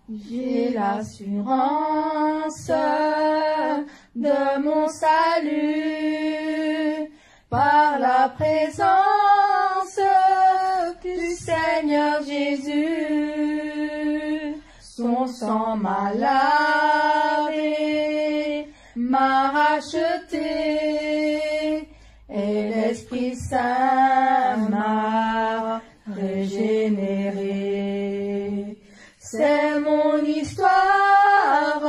J'ai l'assurance de mon salut par la présence du Seigneur Jésus. Son sang m'a lavé, m'a racheté, et l'Esprit Saint m'a régénéré. C'est mon histoire,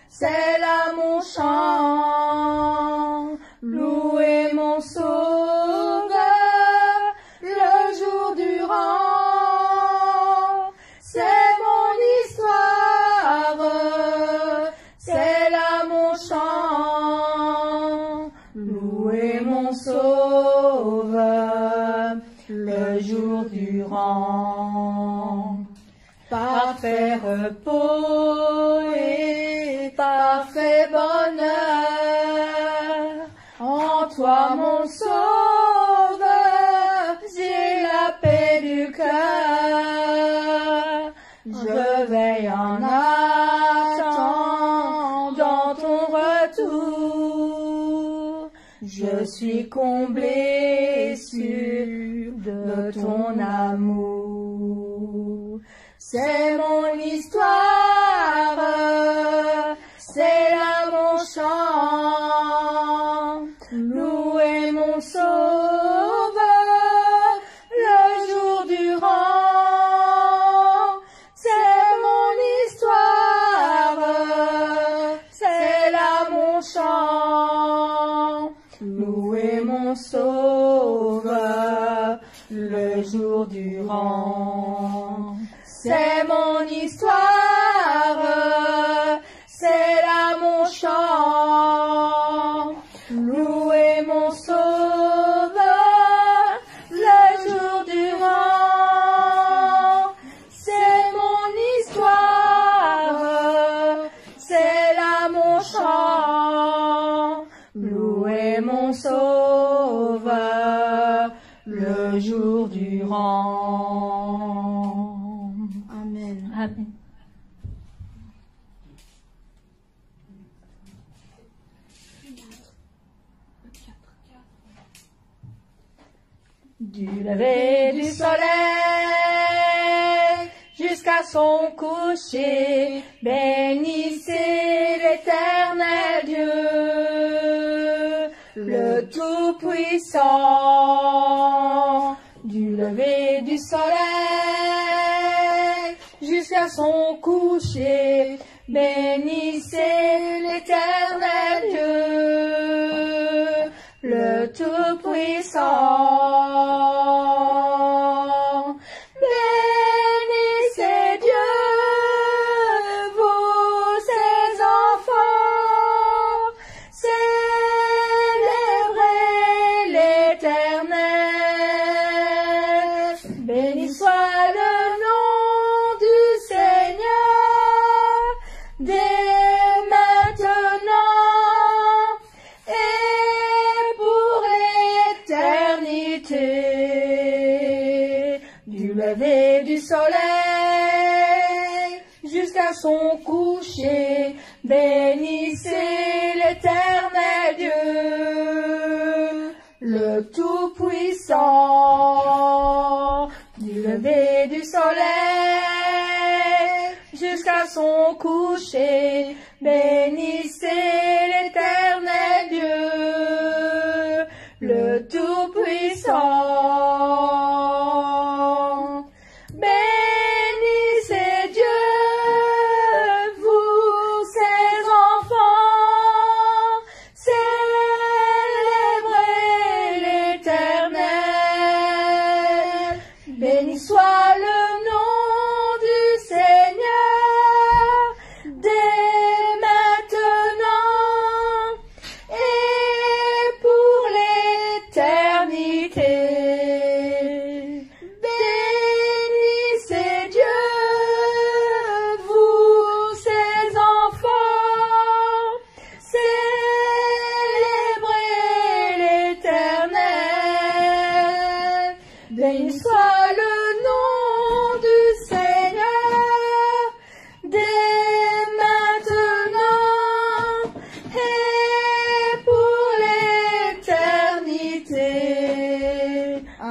c'est là mon chant, louer mon Sauveur le jour durant. C'est mon histoire, c'est là mon chant, louer mon Sauveur le jour durant. Parfait repos et parfait bonheur, en toi mon Sauveur, j'ai la paix du cœur. Je veille en attendant ton retour, je suis comblé sûr de ton amour. C'est mon histoire, c'est là mon chant, louer mon Sauveur le jour durant. C'est mon histoire, c'est là mon chant, louer mon Sauveur le jour durant. C'est mon histoire, c'est là mon chant, louer mon Sauveur le jour durant. C'est mon histoire, c'est là mon chant, louer mon Sauveur le jour durant. Amen. Du lever du soleil jusqu'à son coucher, bénissez l'Éternel Dieu, le Tout-Puissant. Du lever du soleil jusqu'à son coucher, bénissez l'Éternel Dieu, le Tout-Puissant. Bénissez Dieu, vous ses enfants, célébrez l'Éternel. Béni soit le nom du Seigneur, dès maintenant et pour l'éternité. Du lever du soleil jusqu'à son coucher, bénissez l'Éternel Dieu, le Tout-Puissant. Du lever du soleil jusqu'à son coucher, bénissez l'Éternel Dieu, le Tout-Puissant. Bénissez Dieu, vous ses enfants, célébrez l'Éternel. Béni soit le nom du Seigneur, dès maintenant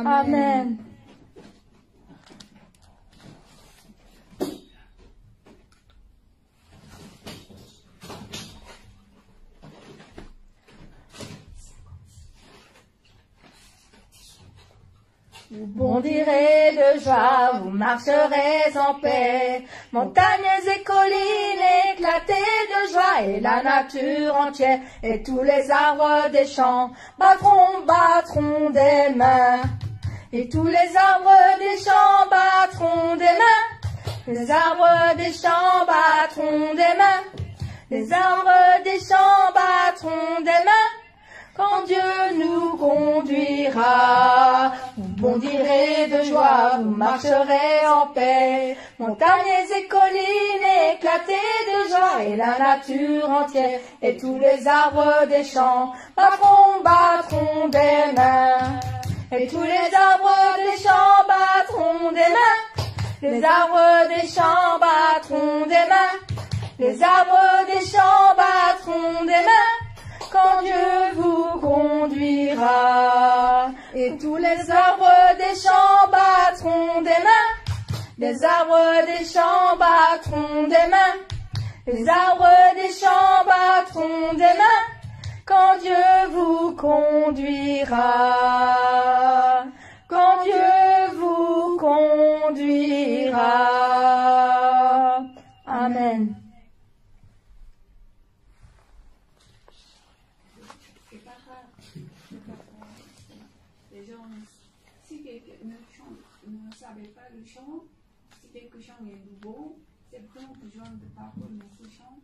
Amen. Vous bondirez de joie, vous marcherez en paix, montagnes et collines éclatées de joie, et la nature entière, et tous les arbres des champs battront des mains. Et tous les arbres des champs battront des mains, les arbres des champs battront des mains, les arbres des champs battront des mains. Quand Dieu nous conduira, vous bondirez de joie, vous marcherez en paix. Montagnes et collines éclatées de joie, et la nature entière, et tous les arbres des champs battront des mains. Et tous les arbres des champs battront des mains. Les arbres des champs battront des mains. Les arbres des champs battront des mains. Quand Dieu vous conduira, et tous les arbres des champs battront des mains, les arbres des champs battront des mains, les arbres des champs battront des mains, quand Dieu vous conduira, quand Dieu vous conduira. Amen. Ne savait pas le chant, si quelque chant est nouveau, c'est vrai, on peut joindre des paroles, mais ce chant,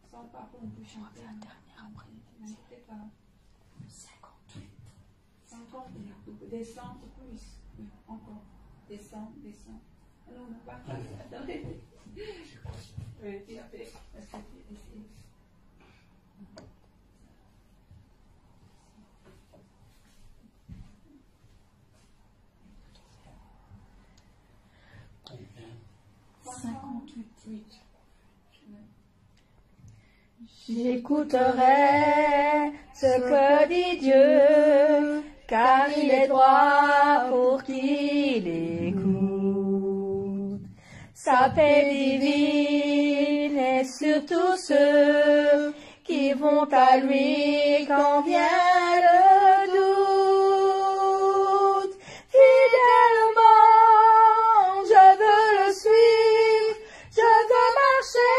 sans parole, on peut chanter. C'était pas 58. 50, descendre plus, oui, encore. Descendre. Non, non, pas. Attendez. Oui, tu as fait. Parce que tu essayé. J'écouterai ce que dit Dieu, car il est droit pour qui l'écoute. Sa paix divine est sur tous ceux qui vont à lui quand vient le doute. Fidèlement, je veux le suivre, je veux marcher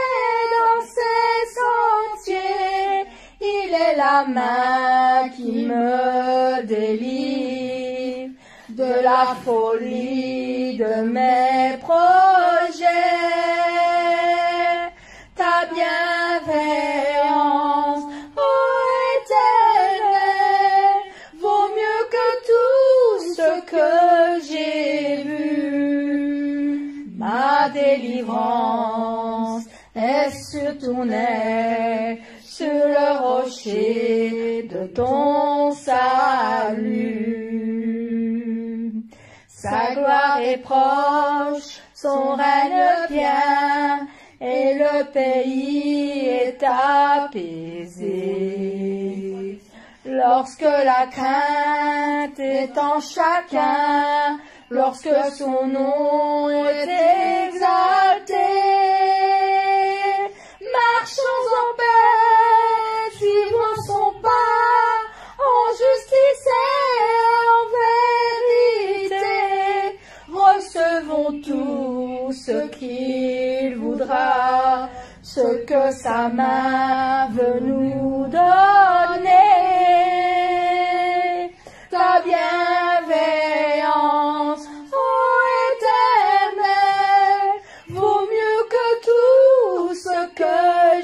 dans ses sentiers. Il est la main qui me délivre de la folie de mes projets. Ta bienveillance, ô Éternel, vaut mieux que tout ce que j'ai vu. Ma délivrance est sur ton aile, sur le rocher de ton salut. Sa gloire est proche, son règne vient, et le pays est apaisé. Lorsque la crainte est en chacun, lorsque son nom est exalté, marchons en paix, suivons son pas, en justice et en vérité. Recevons tout ce qu'il voudra, ce que sa main veut nous donner. Ta bienveillance, ô Éternel, vaut mieux que tout ce que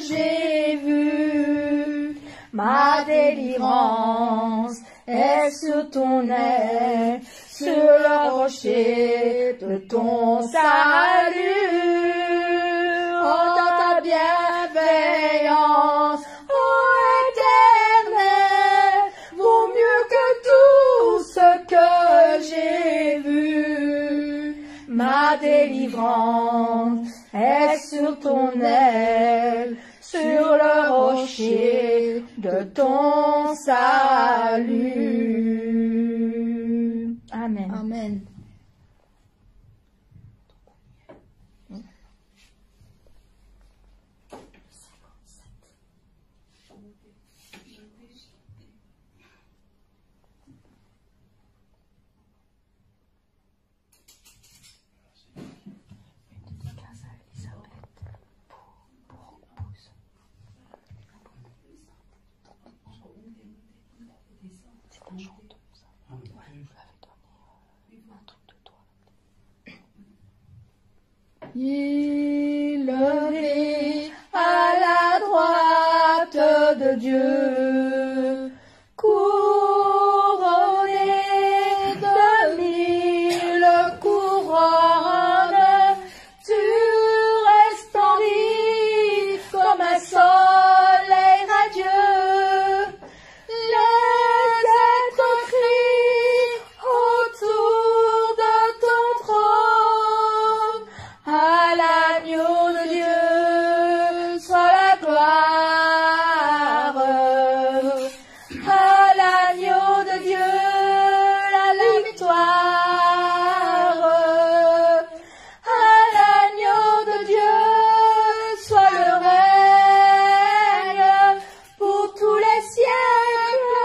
j'ai vu. Ma délivrance est sur ton aile, sur le rocher de ton salut. Oh, dans ta bienveillance, ô Éternel, vaut mieux que tout ce que j'ai vu. Ma délivrance est sur ton aile, sur le rocher de ton salut. Amen. Amen. Amen. Élevé à la droite de Dieu, couronné de 1000 couronnes, tu resplendis comme un soleil radieux. Les êtres crient autour de ton trône. À l'agneau de Dieu soit la gloire. À l'agneau de Dieu la victoire. À l'agneau de Dieu soit le règne pour tous les siècles.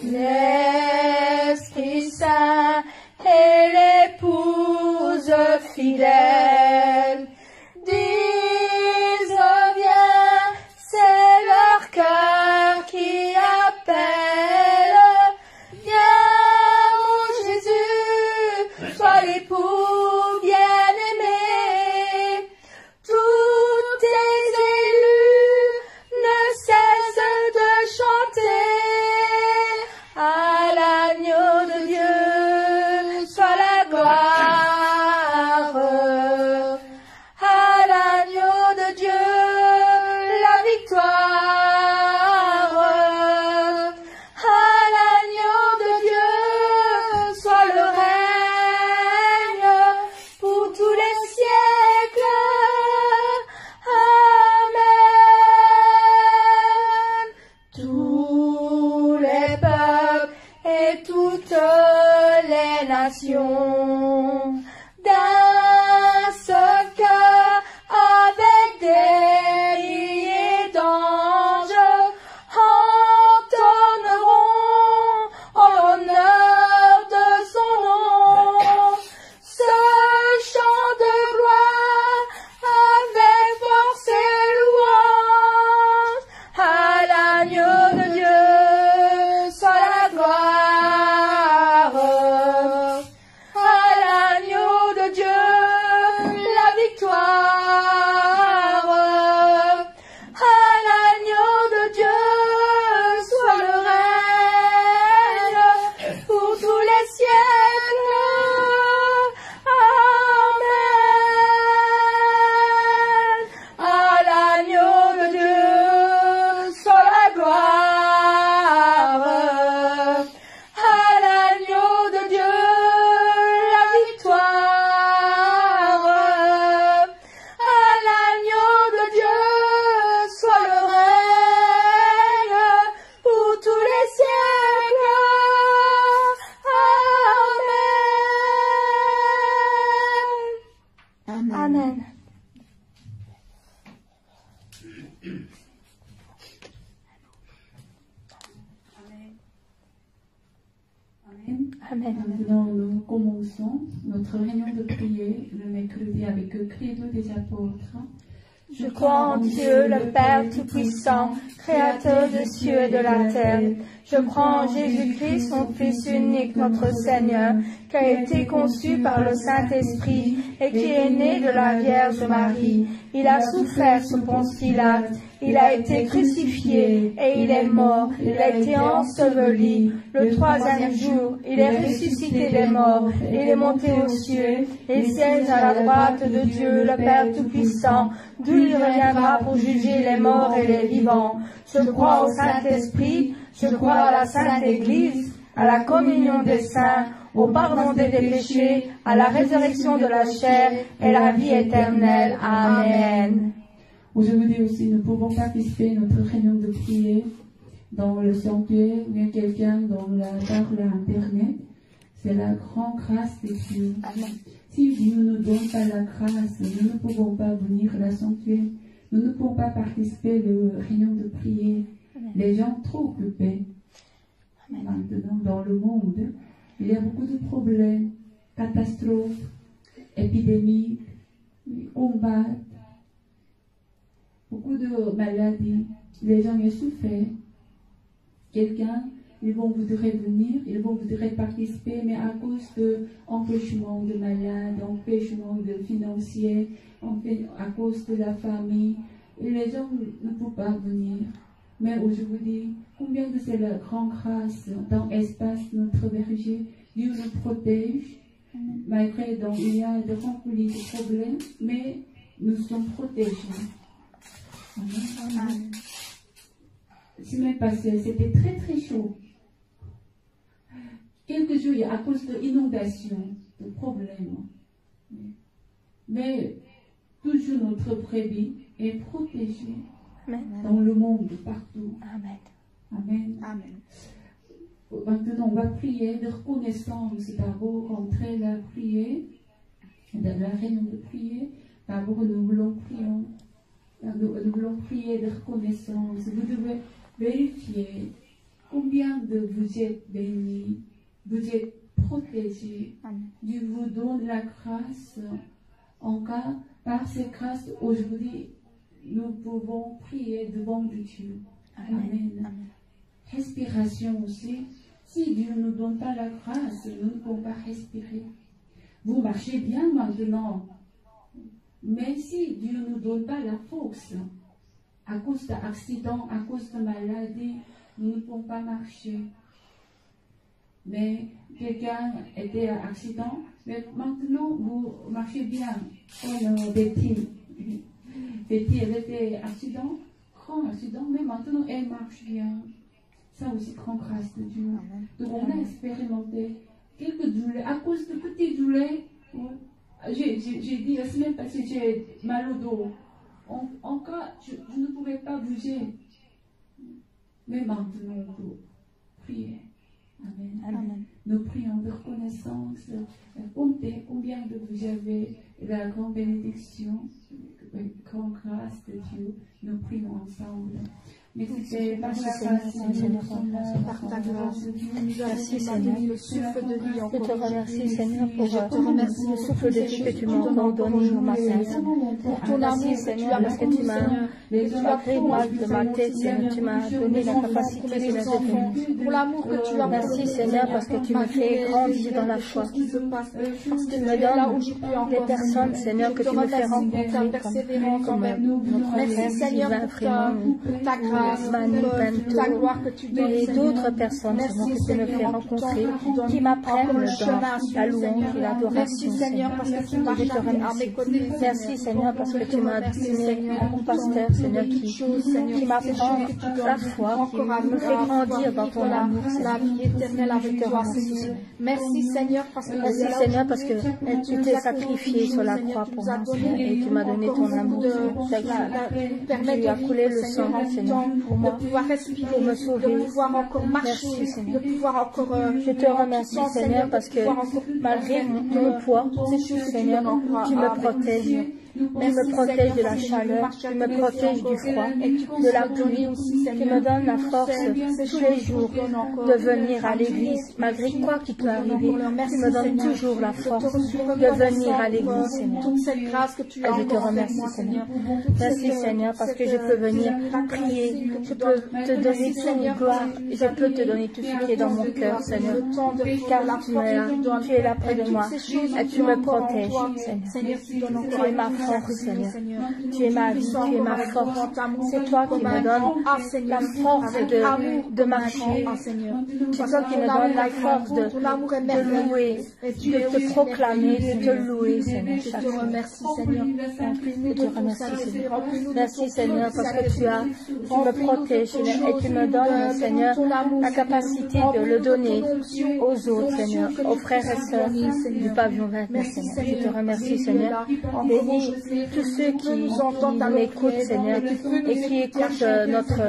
Amen. L'Esprit Saint et l'épouse fidèle disent viens, c'est leur cœur qui appelle. Viens mon Jésus, sois l'époux bien-aimé. Tous tes élus ne cessent de chanter. À l'agneau de Dieu soit la gloire. À l'agneau de Dieu la victoire. À l'agneau de Dieu soit le règne pour tous les siècles. Amen. Tous les peuples et toutes les nations d'un seul cœur avec des milliers d'anges entonneront en l'honneur de son nom ce chant de gloire avec force et louange. À l'agneau de Dieu soit la gloire. À l'agneau de Dieu la victoire. À l'agneau de Dieu soit le règne pour tous les siècles. Amen. À l'agneau de Dieu soit la gloire. À l'agneau de Dieu la victoire. À l'agneau de Dieu soit le règne pour tous les siècles. Amen. Amen. Amen. Amen. Maintenant, nous commençons notre réunion de prière le mercredi avec le credo des apôtres. Je crois en Dieu, le Père Tout-Puissant, Créateur des cieux et de la terre. Je crois en Jésus-Christ, son Fils unique, notre Seigneur, qui a été conçu par le Saint-Esprit et qui est né de la Vierge Marie. Il a souffert sous Ponce Pilate. Il a été crucifié et il est mort. Il a été enseveli. Le troisième jour, il est ressuscité des morts. Il est monté aux cieux. Il siège à la droite de Dieu, le Père Tout-Puissant, d'où il reviendra pour juger les morts et les vivants. Je crois au Saint-Esprit. Je crois à la Sainte Église, à la communion des saints, au pardon des péchés, à la résurrection de la chair et la vie éternelle. Amen. Aujourd'hui aussi, nous pouvons participer à notre réunion de prière dans le sanctuaire, ou bien quelqu'un par l'Internet. C'est la grande grâce de Dieu. Amen. Si Dieu ne nous donne pas la grâce, nous ne pouvons pas venir à la sanctuaire. Nous ne pouvons pas participer aux réunions de prière. Amen. Les gens trop occupés. Amen. Maintenant, dans le monde, il y a beaucoup de problèmes, catastrophes, épidémies, combats, beaucoup de maladies. Les gens y souffrent. Ils vont vouloir venir, ils vont vouloir participer, mais à cause de empêchement de malades, empêchement de financiers, à cause de la famille, les gens ne peuvent pas venir. Mais aujourd'hui, combien de c'est la grande grâce dans l'espace notre berger, Dieu nous protège, malgré il y a de remplis de problèmes, mais nous sommes protégés. Amen. Semaine passée, c'était très très chaud. Quelques jours, à cause de inondations, de problèmes. Mais toujours notre brebis est protégée. Amen. Dans le monde, partout. Amen. Amen. Amen. Maintenant, on va prier de reconnaissance. D'abord, rentrer la prière, dans la réunion de prière. D'abord, nous voulons prier de reconnaissance. Vous devez vérifier combien de vous êtes bénis, vous êtes protégés. Dieu vous donne la grâce. En cas, par cette grâce, aujourd'hui, nous pouvons prier devant Dieu. Amen. Amen. Respiration aussi. Si Dieu ne nous donne pas la grâce, nous ne pouvons pas respirer. Vous marchez bien maintenant. Mais si Dieu ne nous donne pas la force, à cause d'accidents, à cause de maladies, nous ne pouvons pas marcher. Mais quelqu'un était à accident, mais maintenant vous marchez bien. Comme Betty. Betty, elle était accident, grand accident, mais maintenant elle marche bien. Ça aussi, grande grâce de Dieu. Donc on a expérimenté quelques douleurs, à cause de petites douleurs. J'ai dit la semaine passée, j'ai mal au dos. En cas, je ne pouvais pas bouger. Mais maintenant, on peut prier. Amen. Amen. Nous prions de reconnaissance. Comptez combien de vous avez la grande bénédiction, la grande grâce de Dieu. Nous prions ensemble. Mais c'est par la grâce par ta grâce. Merci Seigneur. Le souffle de vie Je te remercie Seigneur pour remercie le souffle de vie que tu m'as encore donné au matin. pour ton amour Merci Seigneur parce que tu m'as pris mal de ma tête Seigneur. Tu m'as donné la capacité Seigneur de venir. pour l'amour que tu as. Merci Seigneur parce que tu me fais grandir dans la foi. Tu me donnes des personnes Seigneur que tu me fais rencontrer comme notre frère Sylvain vraiment. Ta grâce, ta gloire que tu donnes, et d'autres personnes Seigneur que tu me fais rencontrer qui m'apprennent dans la louange et l'adoration Seigneur. parce que tu Je te remercie. Merci Seigneur parce que tu m'as donné un pasteur Seigneur qui m'apprend la foi, qui me fait grandir dans ton amour la vie éternelle avec toi Seigneur. Merci Seigneur parce que tu t'es sacrifié sur la croix pour moi Seigneur et tu m'as donné ton amour. Tu as coulé le sang Seigneur pour moi, de pouvoir respirer, pour me sauver. de pouvoir encore marcher, Merci, de pouvoir encore je te remercie Seigneur parce que malgré mon poids Seigneur tu me protèges. Tu me protèges de la chaleur, tu me protèges du froid, de la pluie, tu me donnes la force tous les jours de venir à l'église, malgré quoi qui peut arriver. Tu me donnes toujours la force de venir à l'église, Seigneur. Et je te remercie, Seigneur. Merci, Seigneur, parce que je peux venir prier, je peux te donner toute gloire, je peux te donner tout ce qui est dans mon cœur, Seigneur. Car tu es là près de moi et tu me protèges, Seigneur. Tu es ma force, Seigneur. Tu es ma vie, tu es ma force. C'est toi qui me donnes la force de marcher. C'est toi qui me donnes la force de louer, de te proclamer, de te louer, Seigneur. Je te remercie, Seigneur. Je te remercie, Seigneur. Merci, Seigneur, parce que tu me protèges, Seigneur, et tu me donnes, Seigneur, la capacité de le donner aux autres, Seigneur, aux frères et sœurs du pavillon 29, Seigneur. Je te remercie, Seigneur. Bénis tous ceux qui m'écoutent, Seigneur, et qui écoutent notre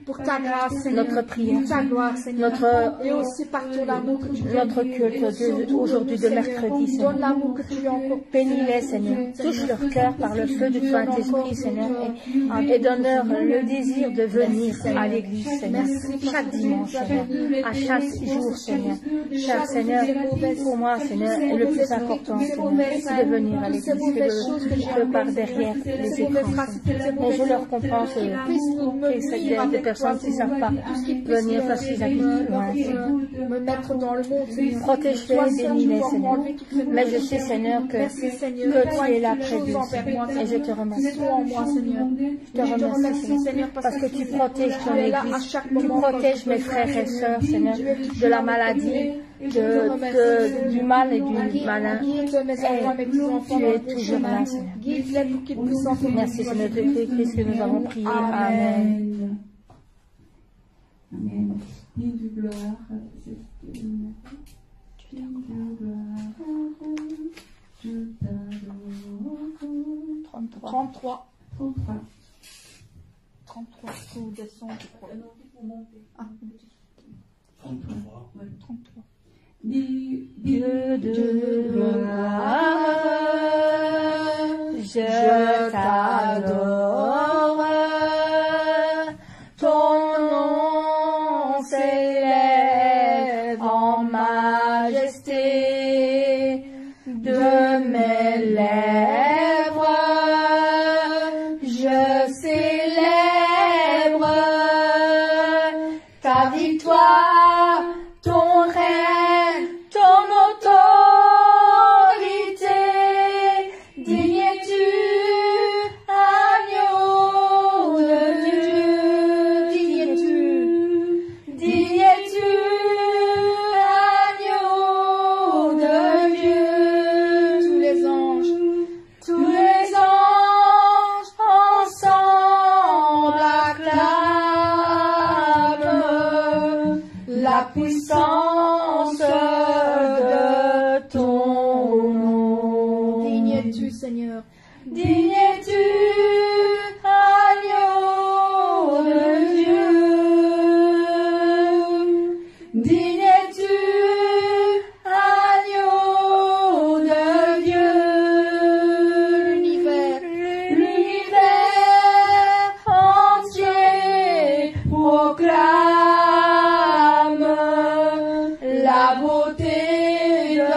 pour ta grâce, Seigneur, notre prière, pour ta gloire, Seigneur, et aussi par ton amour que tu notre culte aujourd'hui de mercredi, Seigneur. donnes l'amour que tu lui as encore. Bénis-les, Seigneur. Touche leur cœur par le feu du Saint-Esprit, Seigneur, et donne-leur le désir de venir à l'église, Seigneur, chaque dimanche, Seigneur, à chaque jour, Seigneur. Cher Seigneur, pour moi, Seigneur, le plus important, Seigneur, c'est de venir à l'église, que par derrière les écrans, Seigneur. Et je leur comprends que c'est des personnes qui ne savent pas venir parce qu'ils habitent loin, Seigneur. Me mettre dans le monde, Seigneur. Protège-les et bénis-les, Seigneur. Mais je sais, Seigneur, que tu es là près d'eux, Seigneur. Et je te remercie. Je te remercie, Seigneur, parce que tu protèges ton église. Tu protèges mes frères et sœurs, Seigneur, de la maladie, du mal et du malin. Et tu es toujours là, Seigneur. Merci, Seigneur, de Christ que nous avons prié. Amen. Amen. Digne de gloire, digne de gloire, je t'adore. 33. 33, faut descendre, je crois. Non, il faut monter. Ah, 33. Ouais, 33. Dieu de gloire, je t'adore, ton nom s'élève en majesté de mes lèvres, je célèbre ta victoire, ton règne, ton autorité, digne es-tu, agneau de Dieu, digne es-tu, agneau de Dieu, tous les anges ensemble acclament la puissance de ton nom. Digne es-tu, Seigneur. Digne es-tu, agneau de Dieu. Digne es-tu, agneau de Dieu. L'univers entier proclame la beauté de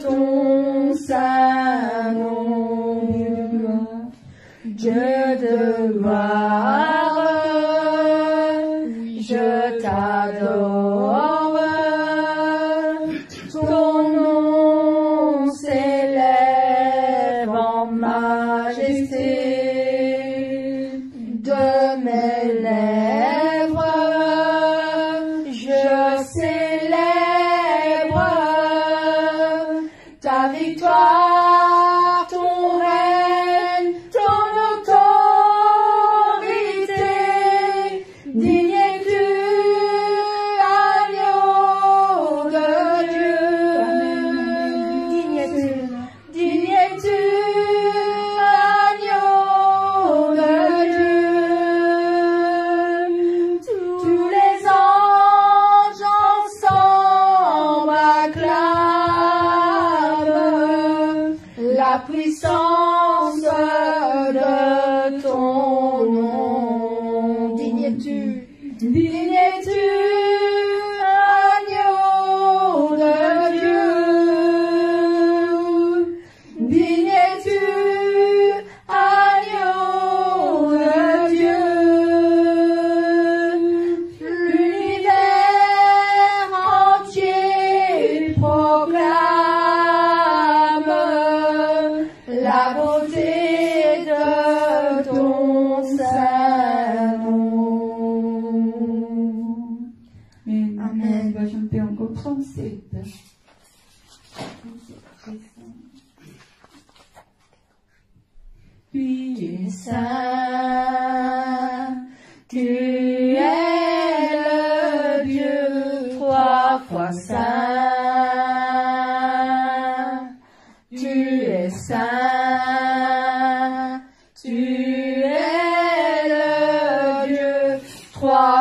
ton saint nom. Dieu de gloire, je t'adore, ton nom s'élève en majesté de mes lèvres, je célèbre ta victoire, ton règne, ton autorité,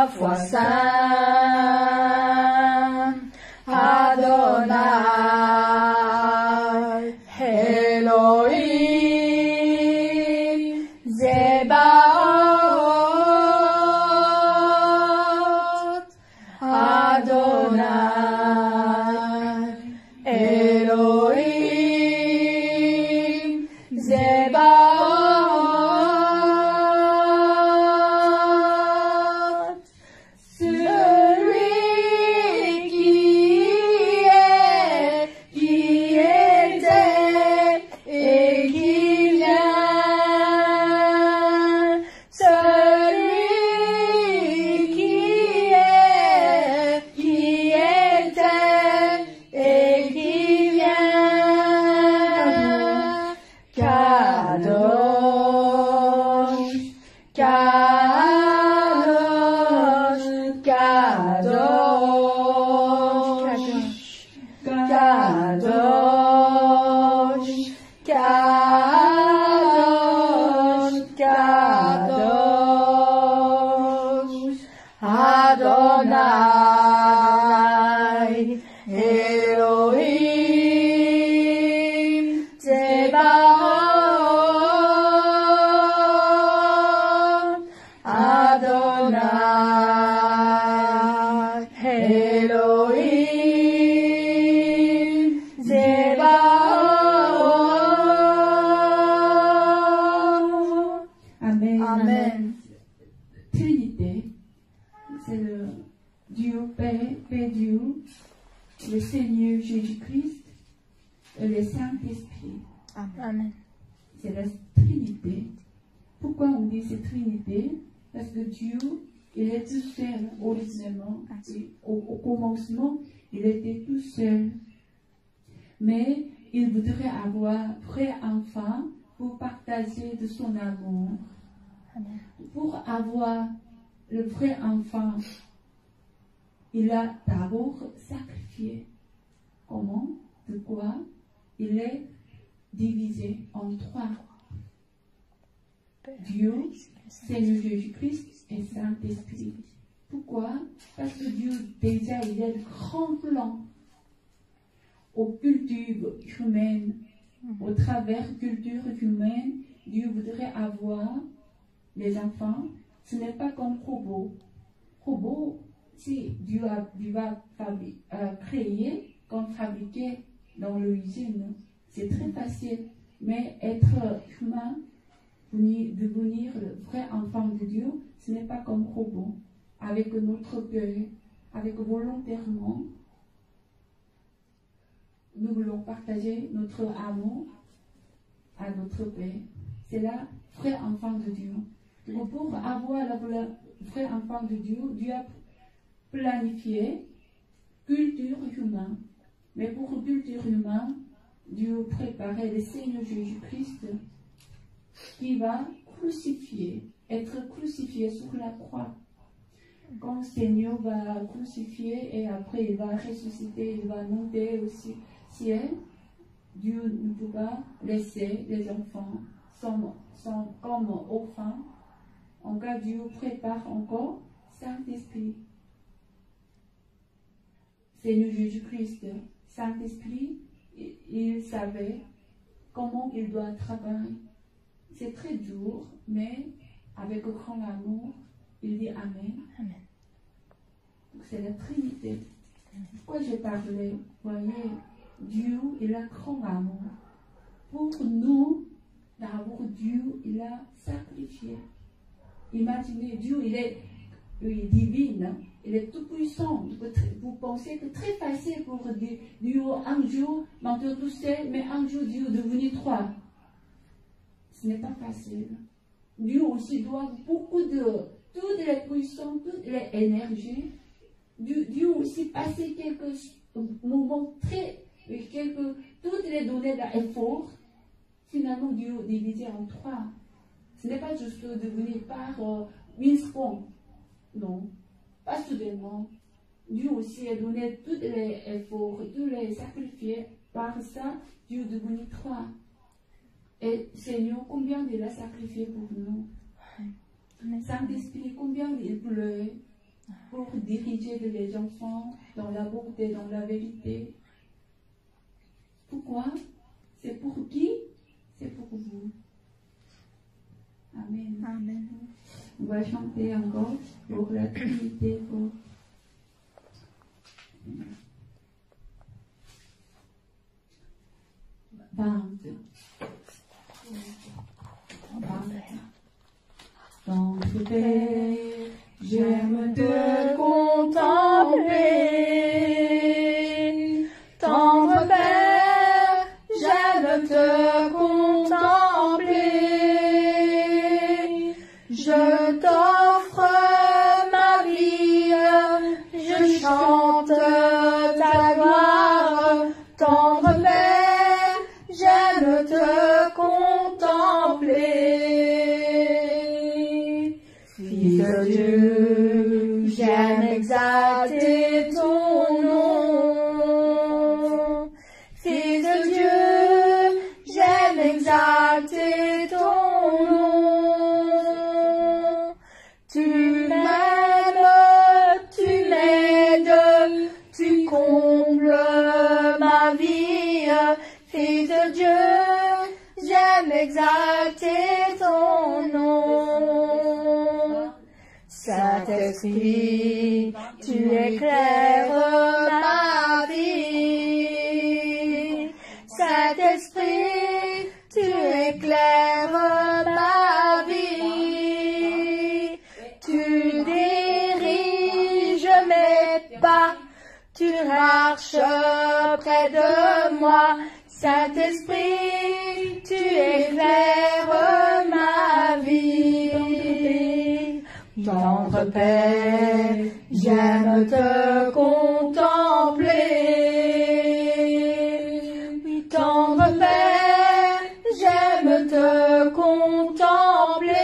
3 fois saint, Adonai, Elohim, Zebaoth, Adonai, Elohim, Zebaoth, celui qui était et qui vient, celui qui était et qui vient, Kadosh, Kadosh, Kadosh, Kadosh, Kadosh, Kadosh, Adonai, Elohim, Zebaoth, Adonai, Elohim, Zebaoth. Amen. Amen. Trinité, c'est le Dieu Père Dieu, le Seigneur Jésus-Christ et le Saint-Esprit. Amen. C'est la Trinité. Pourquoi on dit cette Trinité? Parce que Dieu, il est tout seul originellement. Au commencement, il était tout seul. Mais il voudrait avoir vrai enfant pour partager de son amour. Amen. Pour avoir le vrai enfant, il a d'abord sacrifié. Comment? De quoi? Il est divisé en 3. Dieu, Seigneur Jésus-Christ et Saint-Esprit. Pourquoi? Parce que Dieu, déjà, il a le grand plan aux cultures humaines. Au travers de culture humaine, Dieu voudrait avoir les enfants. Ce n'est pas comme robot. Robot, si Dieu va créer, comme fabriquer dans l'usine, c'est très facile. Mais être humain, devenir le vrai enfant de Dieu, ce n'est pas comme robot. Avec notre cœur, avec volontairement, nous voulons partager notre amour à notre Père. C'est la vrai enfant de Dieu. Donc pour avoir le vrai enfant de Dieu, Dieu a planifié culture humaine. Mais pour culture humaine, Dieu préparait le Seigneur Jésus-Christ qui va être crucifié sur la croix. Quand le Seigneur va crucifier et après il va ressusciter, il va monter au ciel, Dieu ne peut pas laisser les enfants sont comme orphans. En cas, Dieu prépare encore Saint-Esprit. Seigneur Jésus-Christ, Saint-Esprit, il savait comment il doit travailler. C'est très dur, mais avec grand amour, il dit Amen. Amen. C'est la Trinité. Pourquoi j'ai parlé? Voyez, Dieu, il a grand amour. Pour nous, d'abord, Dieu, il a sacrifié. Imaginez, Dieu, il est divin, il est tout puissant. Vous pensez que c'est très facile pour Dieu un jour mentir tout seul, mais un jour Dieu devenir 3. Ce n'est pas facile. Dieu aussi doit beaucoup de toutes les puissances, toutes les énergies. Dieu aussi passer quelques moments toutes les données d'effort. Finalement, Dieu divisé en 3. Ce n'est pas juste devenir par une seconde. Non, pas soudainement. Dieu aussi a donné tous les efforts, tous les sacrifiés. Par ça, Dieu est devenu 3. Et Seigneur, combien il a sacrifié pour nous? Saint-Esprit, combien il pleurait? pour diriger les enfants dans la bonté, dans la vérité. Pourquoi? C'est pour qui? C'est pour vous. Amen. Amen. On va chanter encore pour la Trinité. Pour... Tendre Père, j'aime te contempler. Tendre Père, j'aime te contempler. Je t'offre ma vie, je chante ta gloire. Tendre Père, j'aime te contempler. Fils de Dieu, j'aime exalter ton nom. Fils de Dieu, j'aime exalter ton nom. Tu m'aimes, tu m'aides, tu combles ma vie. Fils de Dieu, j'aime exalter ton nom. Saint-Esprit, tu éclaires ma vie. Saint-Esprit, tu éclaires ma vie. Tu diriges mes pas, tu marches près de moi. Saint-Esprit, tu éclaires ma vie. Tendre Père, j'aime te contempler. Oui, tendre Père, j'aime te contempler.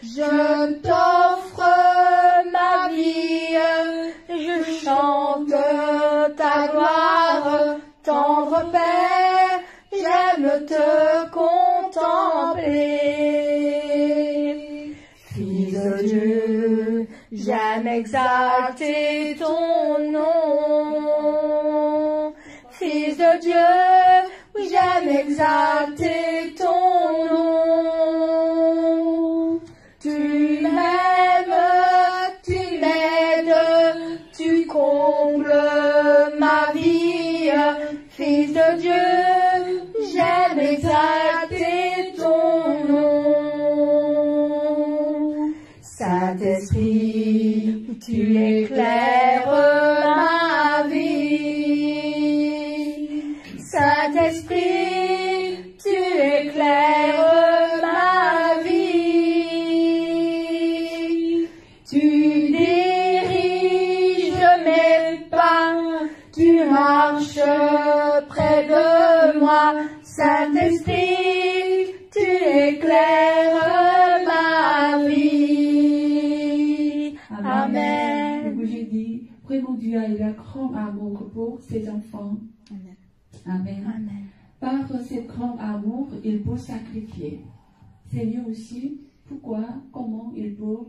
Je t'offre ma vie, je chante ta gloire. Tendre Père, j'aime te contempler. Fils de Dieu, j'aime exalter ton nom. Fils de Dieu, oui, j'aime exalter ton nom. Tu m'aimes, tu m'aides, tu combles ma vie. Fils de Dieu, j'aime exalter ton nom. Saint-Esprit, tu éclaires ma vie. Saint-Esprit, tu éclaires ma vie. Tu diriges mes pas, tu marches près de moi. Saint-Esprit, tu éclaires ma vie. Amen. Donc j'ai dit, vraiment Dieu a eu un grand amour pour ses enfants. Amen. Amen. Amen. Par ce grand amour, il peut sacrifier. C'est lui aussi pourquoi, comment il peut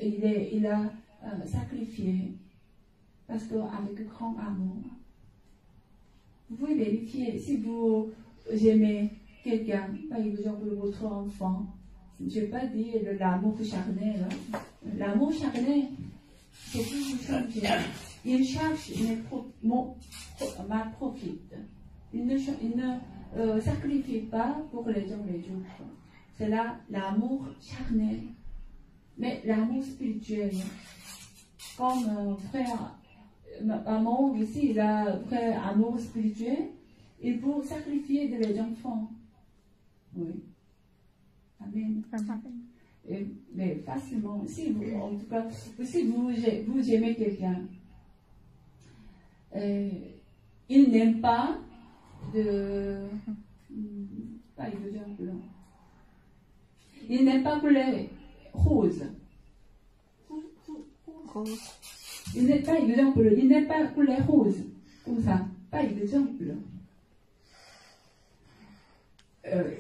il a sacrifié. Parce qu'avec grand amour, vous pouvez vérifier si vous aimez quelqu'un, par exemple votre enfant. Je ne vais pas dire de l'amour charnel. L'amour charnel, c'est toujours changer. Il cherche ma profite. Il ne sacrifie pas pour les uns les autres. C'est là l'amour charnel. Mais l'amour spirituel, comme frère, maman ici, il a vrai amour spirituel, il peut sacrifier les enfants. Oui. Amen. Mais facilement, si vous, en tout cas, si vous aimez quelqu'un, il n'aime pas par exemple, il n'aime pas couleur rose. Il n'aime pas, exemple, il n'aime pas couleur rose, comme ça, par exemple.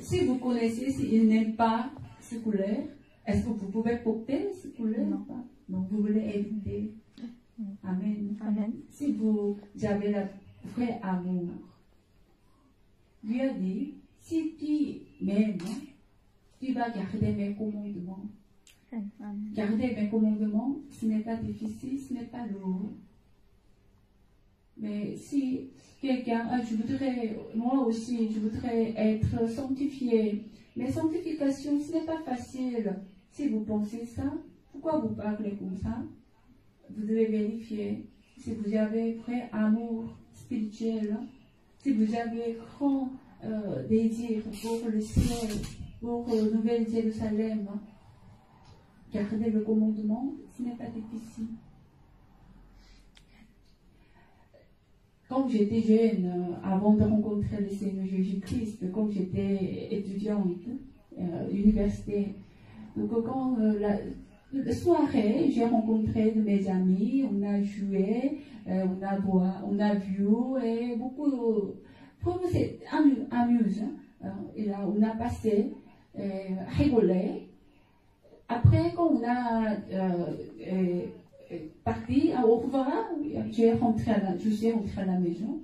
Si vous connaissez, s'il n'aime pas ces couleurs, Est-ce que vous pouvez porter ce couleur? Non. Donc vous voulez éviter. Amen. Amen. Si vous avez le vrai amour, Dieu a dit, si tu m'aimes, tu vas garder mes commandements. Amen. Garder mes commandements, ce n'est pas difficile, ce n'est pas lourd. Mais si quelqu'un, moi aussi, je voudrais être sanctifié. Mais sanctification, ce n'est pas facile. Si vous pensez ça, pourquoi vous parlez comme ça? Vous devez vérifier si vous avez vrai amour spirituel, si vous avez grand désir pour le ciel, pour la Nouvelle Jérusalem. Garder le commandement, ce n'est pas difficile. Quand j'étais jeune, avant de rencontrer le Seigneur Jésus-Christ, quand j'étais étudiante à l'université, donc quand la soirée, j'ai rencontré de mes amis, on a joué, on a vu, et beaucoup, vraiment c'est amusant. Et là, on a passé, rigolé. Après, quand on a parti au revoir, je suis rentrée à la maison.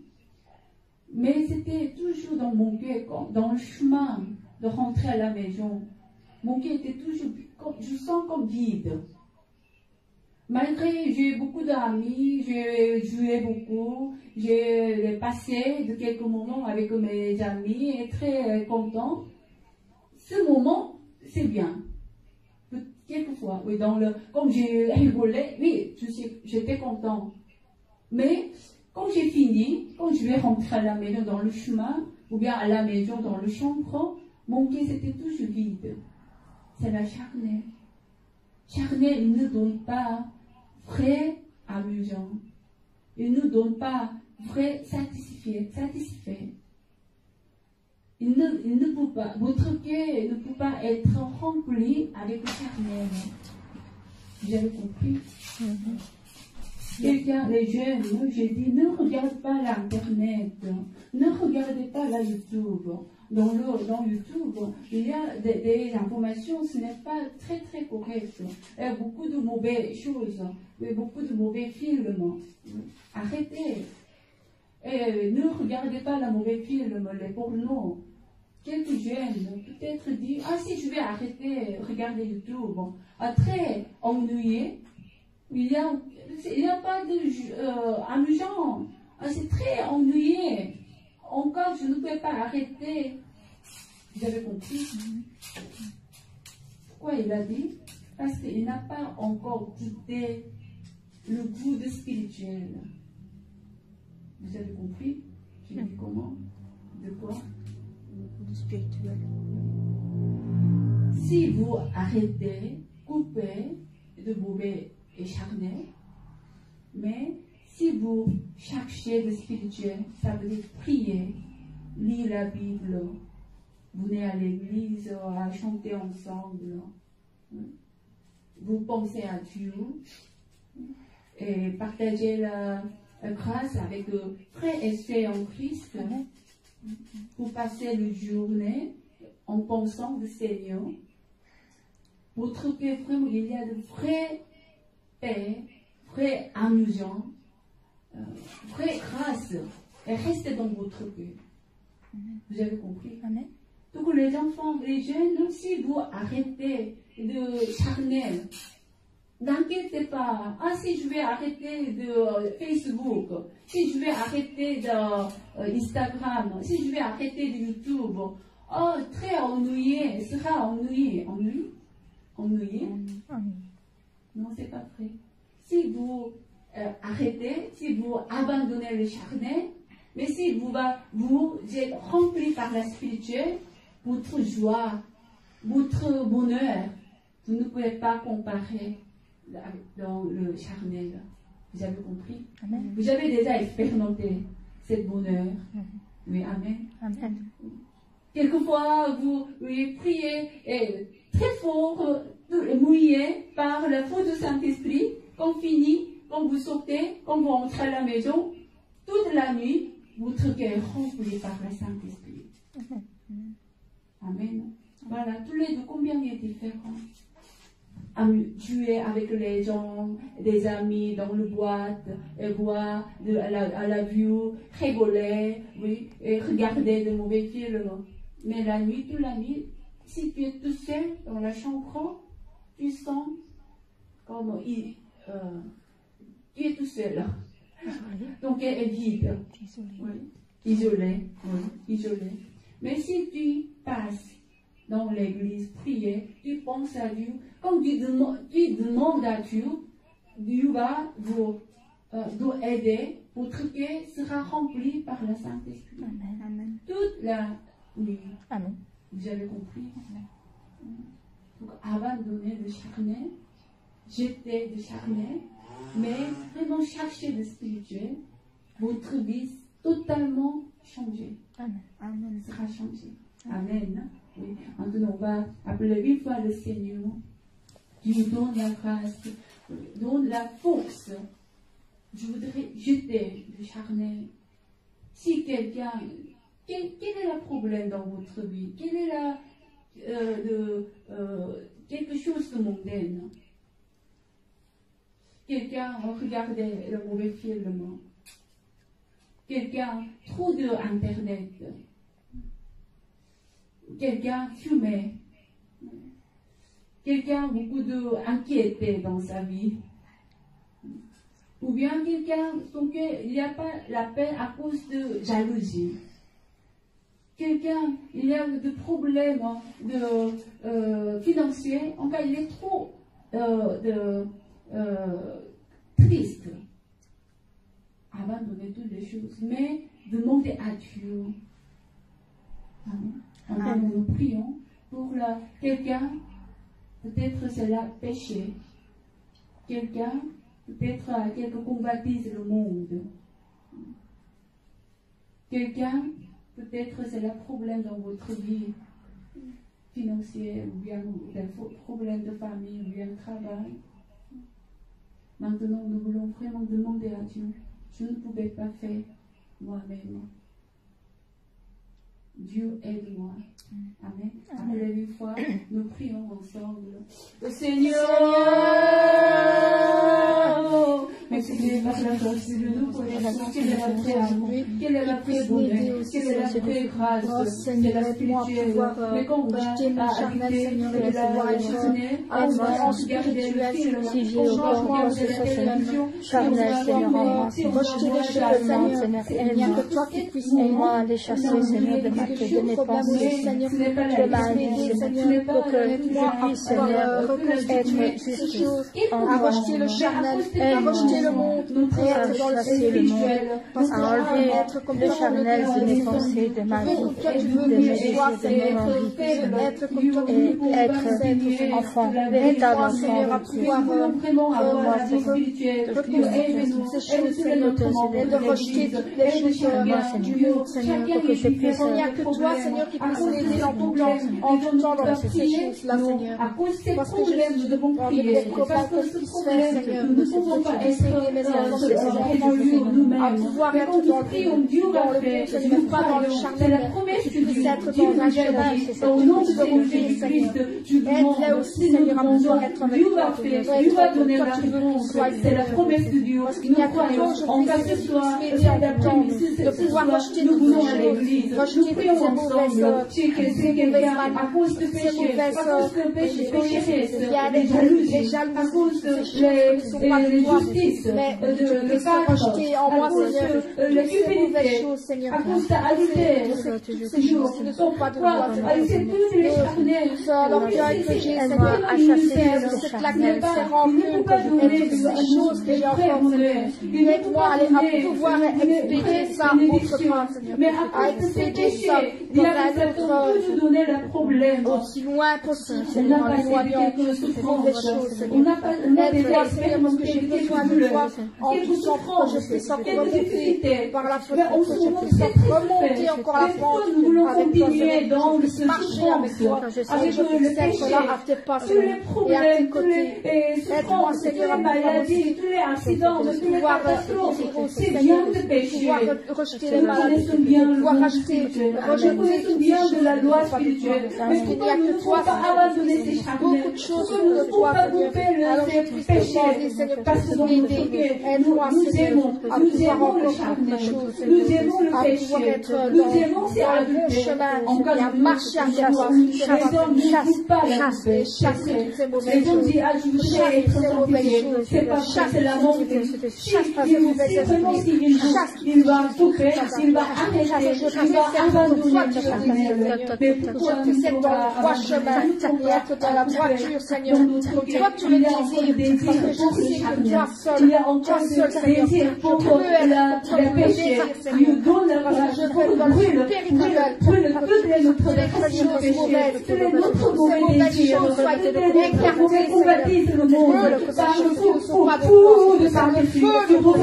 Mais c'était toujours dans mon cœur, dans le chemin de rentrer à la maison. Mon cœur était toujours, je sens comme vide. Malgré, j'ai beaucoup d'amis, j'ai joué beaucoup, j'ai passé de quelques moments avec mes amis et très content. Ce moment, c'est bien. Quelquefois, oui, comme j'ai rigolé, oui, j'étais content. Mais quand j'ai fini, quand je vais rentrer à la maison dans le chemin, ou bien à la maison dans le chambre, mon cœur c'était toujours vide. C'est la charnelle. Charnelle, il ne donne pas vrai amusant. Il ne donne pas vrai satisfait. Il ne peut pas, votre cœur ne peut pas être rempli avec le charnel. Vous avez compris? Quelqu'un, les jeunes, j'ai dit, ne regardez pas l'Internet, ne regardez pas la YouTube. Dans YouTube, il y a des informations, ce n'est pas très très correct. Il y a beaucoup de mauvaises choses, beaucoup de mauvais films. Arrêtez. Et ne regardez pas les mauvais films, les pornos. Quelques jeunes peut-être disent, ah si je vais arrêter de regarder YouTube, très ennuyé. Il n'y a pas de amusant. C'est très ennuyé. Encore, je ne peux pas arrêter. Vous avez compris? Pourquoi il a dit? Parce qu'il n'a pas encore goûté le goût de spirituel. Vous avez compris? Je dis comment? De quoi? Le goût spirituel. Si vous arrêtez, coupez de mauvais et charnel, mais si vous cherchez le spirituel, ça veut dire prier, lire la Bible, venez à l'église, à chanter ensemble, vous pensez à Dieu et partagez la grâce avec le frère et sœur en Christ. Vous passez la journée en pensant au Seigneur. Votre cœur, vraiment, il y a de vraies paix, vrai amusant, vraie grâce, et restez dans votre cœur. Vous avez compris? Amen. Donc les enfants, les jeunes, si vous arrêtez de charnel, n'inquiétez pas. Ah, si je vais arrêter de Facebook, si je vais arrêter de Instagram, si je vais arrêter de YouTube, oh, très ennuyé, sera ennuyé. Ennuyé? Non, c'est pas vrai. Si vous arrêtez, si vous abandonnez le charnel, mais si vous êtes rempli par la spirituelle, votre joie, votre bonheur, vous ne pouvez pas comparer dans le charnel. Vous avez compris? Amen. Vous avez déjà expérimenté ce bonheur. Oui, amen. Amen. Quelquefois, vous priez très fort, mouillé par la faute du Saint-Esprit, quand vous sortez, quand vous rentrez à la maison, toute la nuit, votre cœur est rempli par le Saint-Esprit. Amen. Voilà, tous les deux, combien il est différent? jouer avec les gens, des amis dans le boîte, et voir à la vue, rigoler, oui, et regarder de mauvais films. Mais la nuit, toute la nuit, si tu es tout seul dans la chambre, tu sens comme tu es tout seul. Donc elle est vide. Isolé. Isolé. Mais si tu passes dans l'église, prier, tu penses à Dieu, quand tu demandes à Dieu, Dieu va vous aider, votre cœur sera rempli par le Saint-Esprit. Amen. Toute la nuit. Amen. Vous avez compris? Donc, abandonner le charnel, jeter le charnel, mais vraiment chercher le spirituel, votre vie totalement changée. Amen. Amen. Sera changée. Amen. Oui. Maintenant, on va appeler une fois le Seigneur. Dieu donne la grâce, donne la force. Je voudrais jeter le charnel. Si quelqu'un, quel est le problème dans votre vie? Quel est quelque chose de mondaine? Quelqu'un regardait le mauvais film. Quelqu'un trop de Internet. Quelqu'un fumait. Quelqu'un beaucoup d'inquiété dans sa vie. Ou bien quelqu'un, il n'y a pas la paix à cause de jalousie. Quelqu'un, il y a des problèmes financiers, en fait, il est trop triste. Abandonner toutes les choses, mais demander à Dieu. Amen. Nous prions pour quelqu'un, peut-être c'est le péché. Quelqu'un, peut-être quelqu'un combattise le monde. Quelqu'un, peut-être c'est le problème dans votre vie financière, ou bien des problèmes de famille, ou bien de travail. Maintenant, nous voulons vraiment demander à Dieu. Je ne pouvais pas faire moi-même. Dieu aide-moi. Amen. Après une fois, nous prions ensemble. Le Seigneur, merci par la grâce de nous pour la chance, quelle est la vraie amour, quelle est la vraie bonheur, quelle est la vraie grâce, quelle est la spirituelle, les combats à habiter de la charnel, en spirituel, Si j'ai au corps ce soit charnel, Seigneur, en rejeter les choses, Seigneur, aide-moi à les chasser, Seigneur, de mes pensées, Seigneur, de ma vie, Seigneur, pour que je puisse, Seigneur, être juste à rejeter le charnel, à rejeter le monde, et être dans le spirituel, à enlever le charnel de mes pensées, de ma vie, de mes désirs, de mon envie, et être enfant, véritable enfant, à pouvoir ces choses, Seigneur, et de rejeter les choses du monde, Seigneur, pour que je puisse. Il n'y a que toi, Seigneur, qui puisse aider dans tout temps, en tout temps dans ces choses-là, Seigneur. Parce que je devons prier, parce que ce puisse faire, Seigneur, nous ne pouvons pas essayer mes enfants, à pouvoir être dans le but, Seigneur, pas dans le charnel, que tu puisses être dans un chemin, c'est au nom de Jésus-Christ, Seigneur. Aide-les aussi, Seigneur, à pouvoir être avec toi, Dieu va donner la réponse, c'est la promesse de Dieu. Parce qu'il n'y a que toi aujourd'hui, Seigneur, qui puisse m'aider en temps de pouvoir rejeter toutes ces choses, rejeter toutes ces mauvaises à cause de ces mauvaises les jalousies, ces choses qui ne sont pas de toi, mais de se rejeter en moi, Seigneur, ces mauvaises choses, Seigneur, à cause de ces choses qui ne sont pas de toi, l'orgueil que j'ai, Seigneur, à chasser cette lacuelle qui s'est remplie, et toutes ces choses que j'ai encore, Seigneur. Aide-moi à pouvoir expliquer ça autrement, Seigneur, à expliquer ça dans un autre, aussi loin possible, Seigneur, en éloignant toutes ces mauvaises choses, Seigneur. Aide-moi, Seigneur, parce que j'ai besoin de toi, en quelques poussant souffrances, je fais sans quelques remonter difficultés. par la Mais en fenêtre, ce moment, je fais c'est sans remonter encore la mais pente nous voulons avec toi, continuer dans ce marcher avec toi, avec je le sais péché, là à tes pas, tous les et à tes problèmes, tous côtés. les souffrances, toutes Seigneur, les maladies, tous les accidents, toutes les catastrophes. C'est bien de pécher. pouvoir rejeter les Nous maladies, connaissons bien le pouvoir monde acheter, spirituel. Nous rejeter connaissons bien de la loi spirituelle. Mais pourquoi nous ne pouvons pas abandonner ces charnels? beaucoup de choses Pourquoi nous ne de pouvons toi, pas Seigneur. couper Alors, ces je péchés? Seigneur, Parce que dans nous notre aider. cœur, Aide-moi, nous Seigneur, aimons à le pouvoir encore charnel. chose, Nous aimons le à péché. pouvoir être Nous aimons ces dans le bon adultères. chemin, En cas et à de marcher avec toi. les hommes ne trouvent pas la chasse paix. toutes ces mauvaises Les hommes choses. disent, ah, je voudrais être sanctifié. C'est pas ça, c'est la vérité. Si vraiment il va couper, il va arrêter, il va abandonner le Seigneur. Mais pourquoi nous ne pas trois chemins et à côté de la voiture, Seigneur. Toi, tu le désires, parce que je sais que toi seul, il y a encore ce désir pour le péché. Nous donne je veux dans le spirituel, brûle notre les choses mauvaises, tous les notre mauvais désirs, on baptise le monde par le feu de Saint-Esprit, pour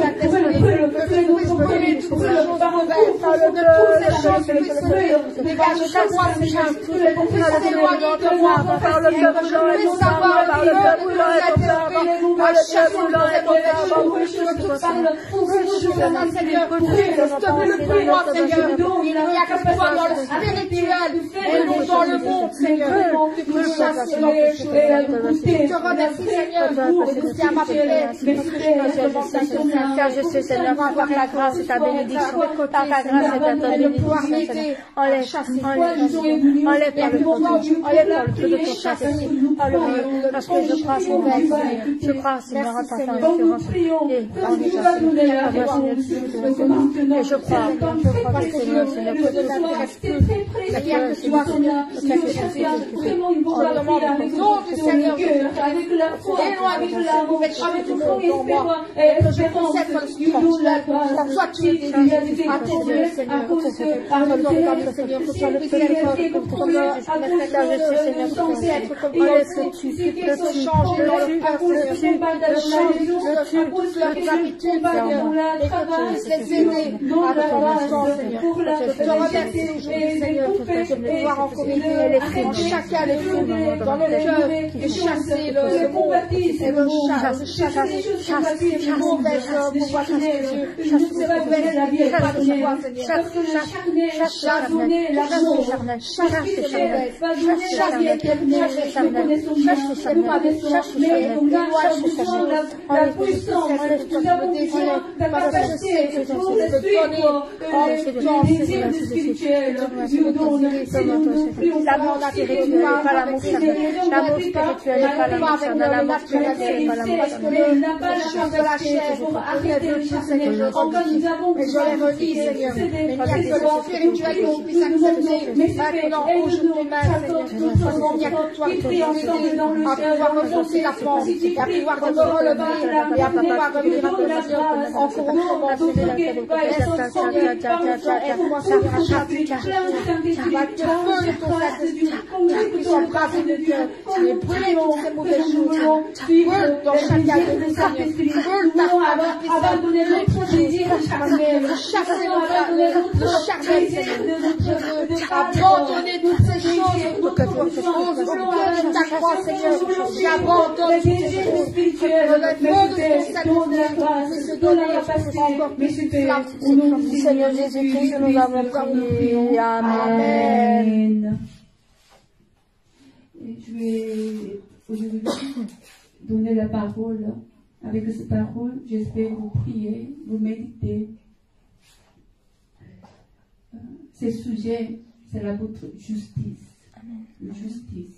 je sais, Seigneur, par la grâce et ta bénédiction, par ta grâce et ta bénédiction, Seigneur. Enlève par le feu de ton Saint-Esprit. Alléluia. Parce que je crois, Seigneur, je crois, Seigneur, en ta assurance. Et je crois, parce que Seigneur, que tu n'intéresses plus. Il n'y a que toi, Seigneur, vraiment une bonne vie avec notre cœur, avec la foi, avec l'amour, avec notre espérance, nous nous la grâce. Il y a des épreuves à cause de chacun les feux dans le cœur et chasser le mauvais l'amour spirituel et pas l'amour charnel, l'amour spirituel et pas l'amour charnel. Il n'a pas la chance de la chair pour arrêter le charnel. Encore nous avons besoin de Seigneur. Il y a que le spirituel qu'on puisse accepter. Maintenant, aujourd'hui même, qui prie ensemble dans le ciel, à pouvoir remonter la pente, à pouvoir te relever, et à pouvoir revenir à ton Seigneur encore autrement. Laisse Seigneur par le sang, aide-moi Seigneur à chaque plein de Saint-Esprit, avec le feu de ton Saint-Esprit, qui s'embrase de cœur, et brûle toutes ces mauvaises choses, brûle dans chacun de nous, Seigneur, brûle ta femme, abandonner notre désir charnel, chasser le charnel, Seigneur, abandonner toutes ces choses pour que tu reposes au cœur de ta croix, Seigneur, j'abandonne toutes ces choses, que le feu de ton Saint-Esprit se donne encore plus flamme, au nom du Seigneur Jésus-Christ, nous avons prié. Amen. Je vais aujourd'hui donner la parole. Avec cette parole, j'espère vous prier, vous méditer. Ce sujet, c'est la votre justice. Amen. Justice.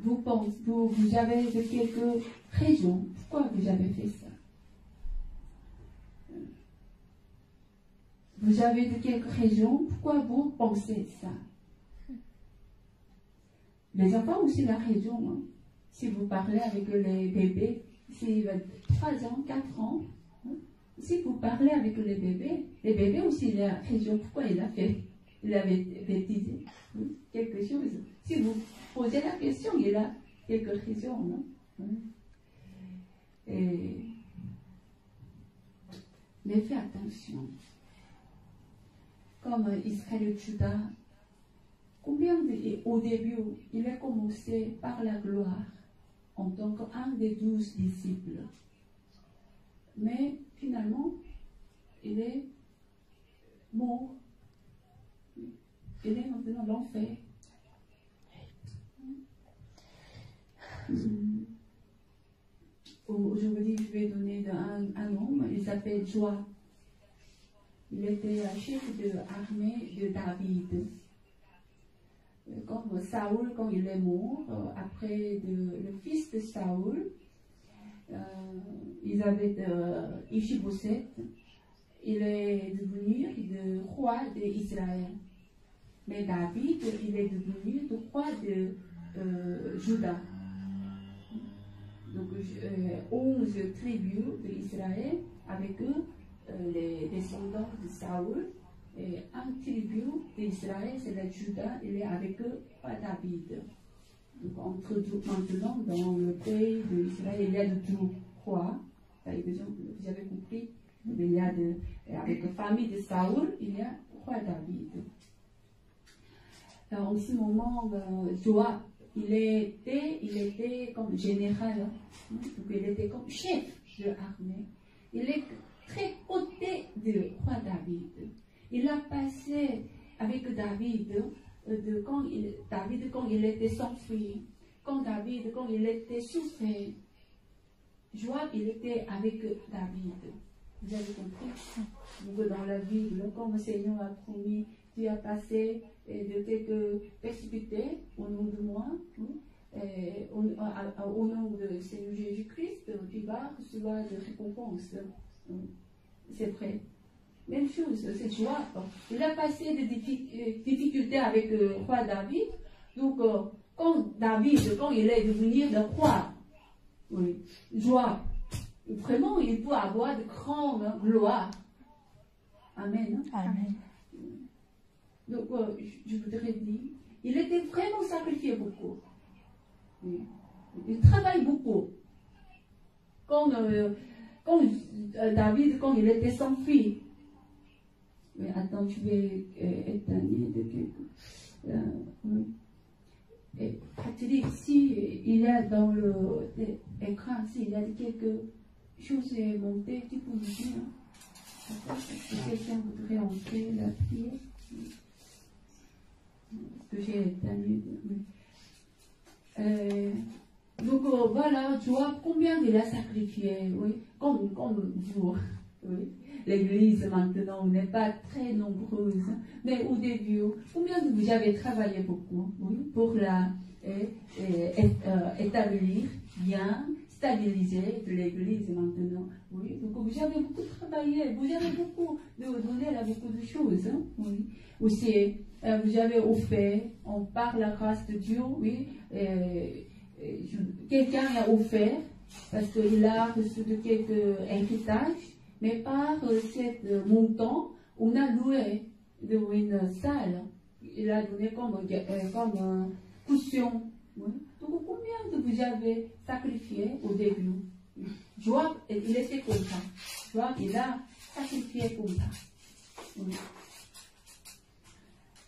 Vous pensez, vous avez quelques raisons. Pourquoi vous avez fait ça? Vous avez quelques raisons. Pourquoi vous pensez ça? Les enfants ont aussi la raison. Hein. Si vous parlez avec les bébés, c'est 3 ans, 4 ans. Hein. Si vous parlez avec les bébés aussi, il a raison. Pourquoi il avait bêtisé quelque chose. Si vous posez la question, il a quelques raisons. Hein. Mais fais attention. Comme Israël Judas, au début, il a commencé par la gloire en tant qu'un des 12 disciples. Mais finalement, il est mort. Il est maintenant dans l'enfer. Aujourd'hui, je vais donner un nom. Il s'appelle Joab. Il était chef de l'armée de David. Comme Saoul, quand il est mort, après le fils de Saoul, ils avaient Ishbosheth, il est devenu le roi d'Israël. Mais David, il est devenu le roi de Juda. Donc 11 tribus d'Israël avec eux, les descendants de Saoul. Et un tribu d'Israël, c'est la Juda, il est avec eux, pas David. Donc maintenant, dans le pays d'Israël, il y a de tout rois. Vous avez compris, il y a avec la famille de Saoul, il y a roi David. Alors, en ce moment, Joab, il était comme général, donc il était comme chef de l'armée. Il est très côté du roi David. Il a passé avec David, quand il était s'enfuir, quand il était souffert. Joab, il était avec David. Vous avez compris? Donc, dans la Bible, comme le Seigneur a promis, tu as passé de quelques persécutés au nom de moi, au nom de Seigneur Jésus-Christ, tu vas recevoir de récompense. C'est vrai. Même chose, c'est Joab. Il a passé des difficultés avec le roi David. Donc, quand il est devenu le roi, oui, Joab, vraiment, il peut avoir de grandes gloires. Amen. Amen. Donc, je voudrais dire, il était vraiment sacrifié beaucoup. Oui. Il travaille beaucoup. Quand David, quand il était sans fille, mais attends, je vais éteindre de quelque. Oui. Et Patrick, si il y a dans l'écran, s'il y a quelque chose montée, tu peux me dire. D'accord? Si quelqu'un voudrait entrer la prière, que j'ai éteint. Oui. Donc voilà, tu vois combien il a sacrifié, oui, comme vous. Oui. L'église maintenant n'est pas très nombreuse, mais au début, combien vous avez travaillé beaucoup, oui, pour établir bien, stabiliser l'église maintenant, oui. Donc vous avez beaucoup travaillé, vous avez beaucoup donné à beaucoup de choses, hein, oui. Aussi, vous avez offert, on parle la grâce de Dieu, oui. Quelqu'un a offert parce qu'il a reçu de quelques héritages. Mais par cet montant, on a loué une salle. Il a donné comme caution. Oui. Donc, combien vous avez sacrifié au début? Joab, il était comme ça. Joab, il a sacrifié comme ça. Oui.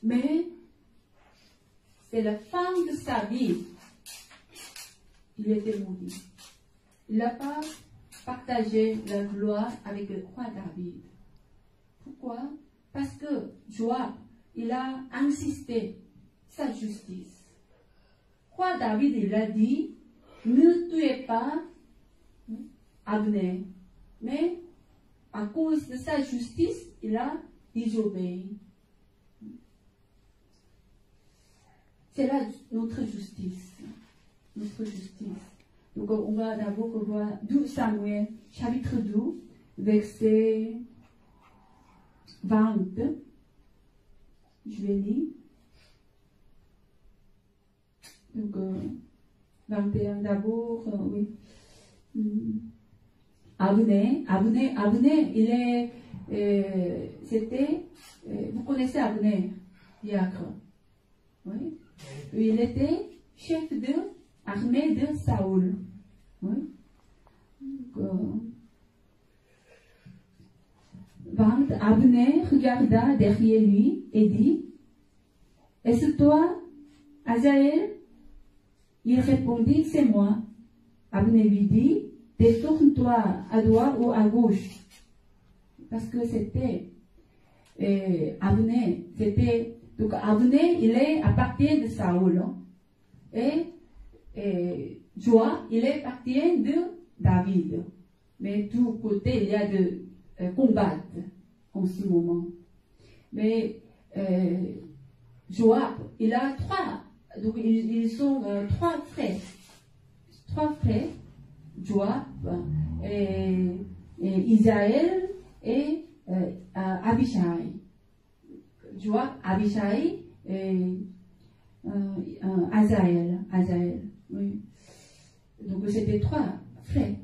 Mais, c'est la fin de sa vie. Il était maudit. Il n'a pas partager la gloire avec le roi David. Pourquoi? Parce que Joab, il a insisté sa justice. Roi David, il a dit, ne tuez pas Abner. Mais à cause de sa justice, il a désobéi. C'est là notre justice. Notre justice. Donc, on va d'abord voir 12 Samuel, chapitre 12, verset 20. Je vais lire. Donc, 21 d'abord, oui. Abner, il est, c'était, vous connaissez Abner, diacre. Oui. Il était chef de l'armée de Saoul. Oui. Abner regarda derrière lui et dit, « Est-ce toi, Azaël ?» Il répondit, « C'est moi. » Abner lui dit, « Détourne-toi à droite ou à gauche. » Parce que c'était Abner. Donc Abner, il est à partir de Saoul. Et Joab, il est à partir de David. Mais tout côté, il y a de combattre en ce moment. Mais Joab, il a trois. Donc ils sont trois frères. Trois frères. Joab, Isaël et Abishai. Joab, Abishai et Azaël. Oui. Donc c'était trois frères.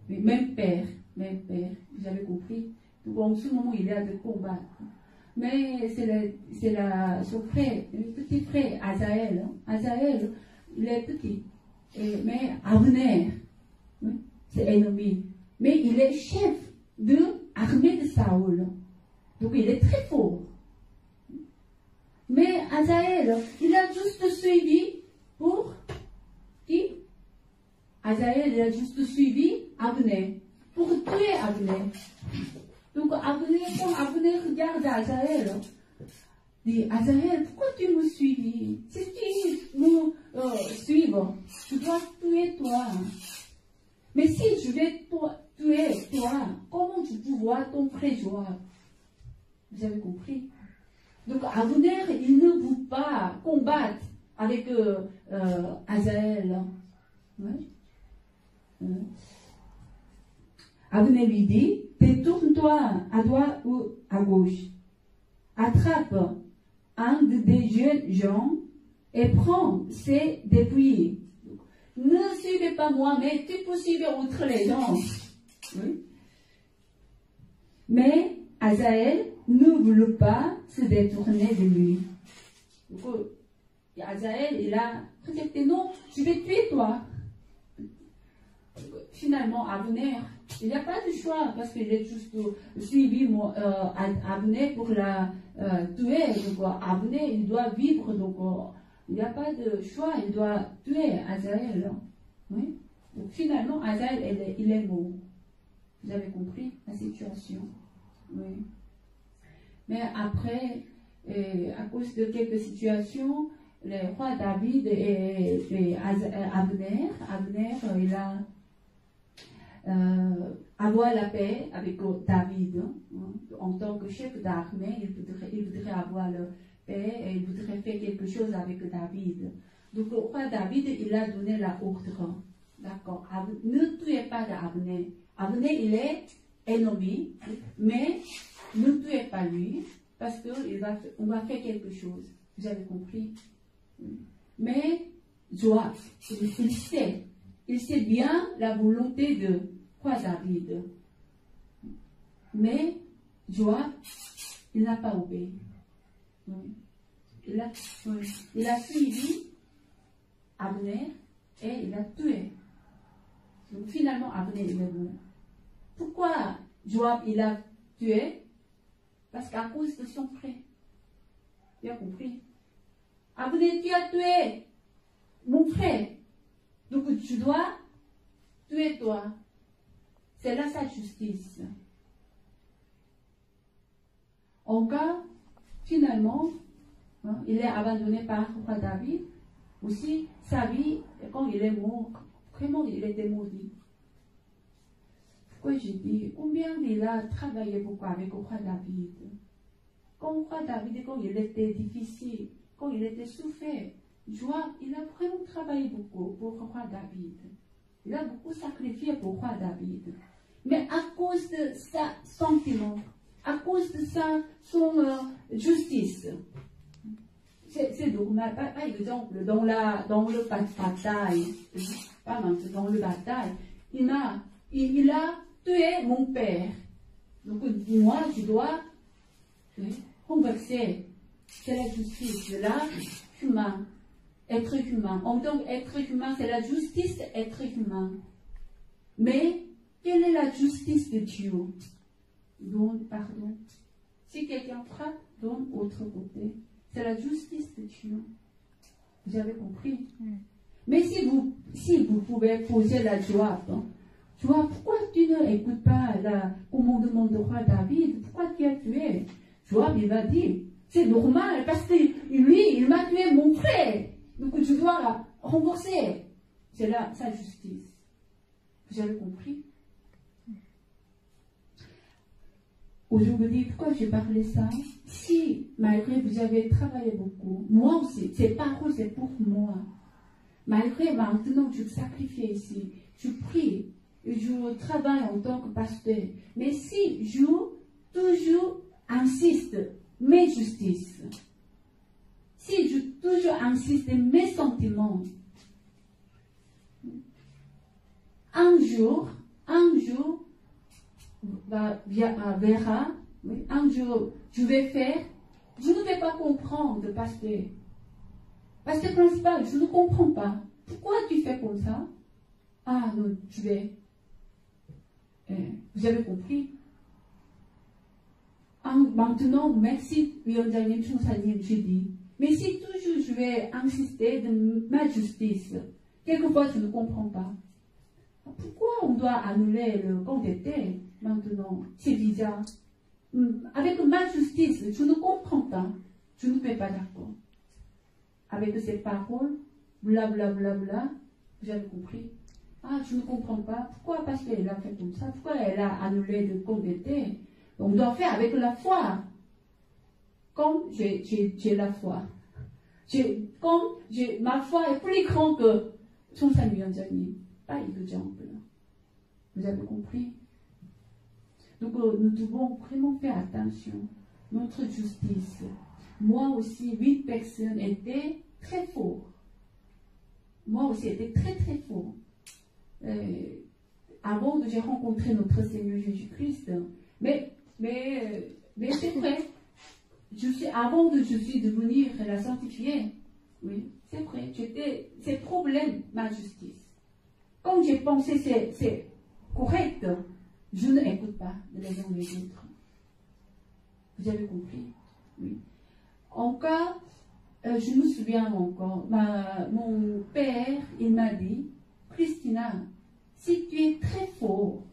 Même père. Vous avez compris. Donc en ce moment, il y a de combat. Mais c'est son frère, le petit frère, Azaël. Azaël, il est petit. Mais Abner, oui, c'est ennemi. Mais il est chef de l'armée de Saoul. Donc il est très fort. Mais Azaël, il a juste suivi pour qui? Azaël, il a juste suivi Abner. Pour tuer Abner. Donc Abner, quand Abner regarde Azaël, dit, Azaël, pourquoi tu me suis? Si tu me suives, je dois tuer toi. Mais si je vais tuer toi, comment tu peux voir ton frère Joab? Vous avez compris? Donc Abner, il ne veut pas combattre avec Azaël. Ouais. Abner lui dit, détourne-toi à droite ou à gauche. Attrape un des jeunes gens et prends ses dépouilles. Ne suivez pas moi, mais tu peux suivre outre les gens. Oui. Mais Azaël ne voulut pas se détourner de lui. Donc, Azaël, il a rejecté, non, je vais tuer toi. Finalement, Abner, il n'y a pas de choix parce qu'il est juste suivi Abner pour la tuer. Donc, Abner, il doit vivre. Donc, il n'y a pas de choix. Il doit tuer Azaël. Oui? Donc, finalement, Azaël, il est mort. Vous avez compris la situation? Oui. Mais après, à cause de quelques situations, le roi David et Abner, il a avoir la paix avec David. Hein. En tant que chef d'armée, il voudrait avoir la paix et il voudrait faire quelque chose avec David. Donc le roi David, il a donné l'ordre. D'accord. Ne tuez pas Abner. Abner, il est ennemi, mais ne tuez pas lui, parce qu'on va faire quelque chose. Vous avez compris? Mais Joab, il sait bien la volonté de roi David. Mais Joab, il n'a pas obéi. Il a suivi Abner et il a tué. Donc finalement, Abner, il est mort. Pourquoi Joab, il a tué? Parce qu'à cause de son frère. Tu as compris? Abner, tu as tué mon frère. Donc tu dois tuer toi. C'est là sa justice. Encore, finalement, hein, il est abandonné par roi David. Aussi, sa vie, quand il est mort, vraiment il était maudit. Pourquoi j'ai dit, combien il a travaillé beaucoup avec le roi David? Quand le roi David, quand il était difficile, quand il était souffert, Joab, il a vraiment travaillé beaucoup pour le roi David. Il a beaucoup sacrifié pour le roi David. Mais à cause de sa sentiment, à cause de son justice, c'est normal. Par exemple, dans le bataille, pas maintenant, dans le bataille, il a tué mon père. Donc moi, je dois renverser. C'est la justice, là, humain. Être humain. En tant qu'être humain, c'est la justice être humain. Mais Quelle est la justice de Dieu? Donne pardon. Si quelqu'un frappe, donne autre côté. C'est la justice de Dieu. Vous avez compris? Mais si vous pouvez poser la joie, Joie, pourquoi tu n'écoutes pas le commandement de roi David? Pourquoi tu as tué? Joab, il va dire, c'est normal, parce que lui, il m'a tué mon frère. Donc je dois rembourser. C'est là sa justice. Vous avez compris? Aujourd'hui, pourquoi j'ai parlé ça? Si, malgré vous avez travaillé beaucoup, moi aussi, ces paroles, c'est pour moi. Malgré maintenant, je sacrifie ici, je prie, je travaille en tant que pasteur. Mais si je toujours insiste mes justices, si je toujours insiste mes sentiments, un jour, verra, oui, un jour, je vais faire, je ne vais pas comprendre, pasteur. Pasteur principal, je ne comprends pas. Pourquoi tu fais comme ça? Ah non, je vais. Vous avez compris? Maintenant, merci, 위원장님, 총사님, je dis. Mais si toujours je vais insister de ma justice, quelquefois je ne comprends pas. Pourquoi on doit annuler le compte d'été maintenant? C'est bizarre. Avec ma justice, je ne comprends pas. Je ne suis pas d'accord. Avec ces paroles, blablabla, vous avez compris? Ah, je ne comprends pas. Pourquoi? Parce qu'elle a fait comme ça. Pourquoi elle a annulé le compte d'été? On doit faire avec la foi. Comme j'ai la foi. Ma foi est plus grande que 총사위원장님. Pas exemple. Vous avez compris? Donc nous devons vraiment faire attention. Notre justice. Moi aussi, 8 personnes étaient très forts. Moi aussi, j'étais très très fort. Avant de j'ai rencontré notre Seigneur Jésus-Christ. Mais c'est vrai. Avant de je suis devenue la sanctifiée. Oui, c'est vrai. C'est problème, ma justice. Quand j'ai pensé c'est correct, je n'écoute pas de les uns les autres. Vous avez compris? Oui. Encore, je me souviens encore, mon père, il m'a dit, Christina, si tu es très fort,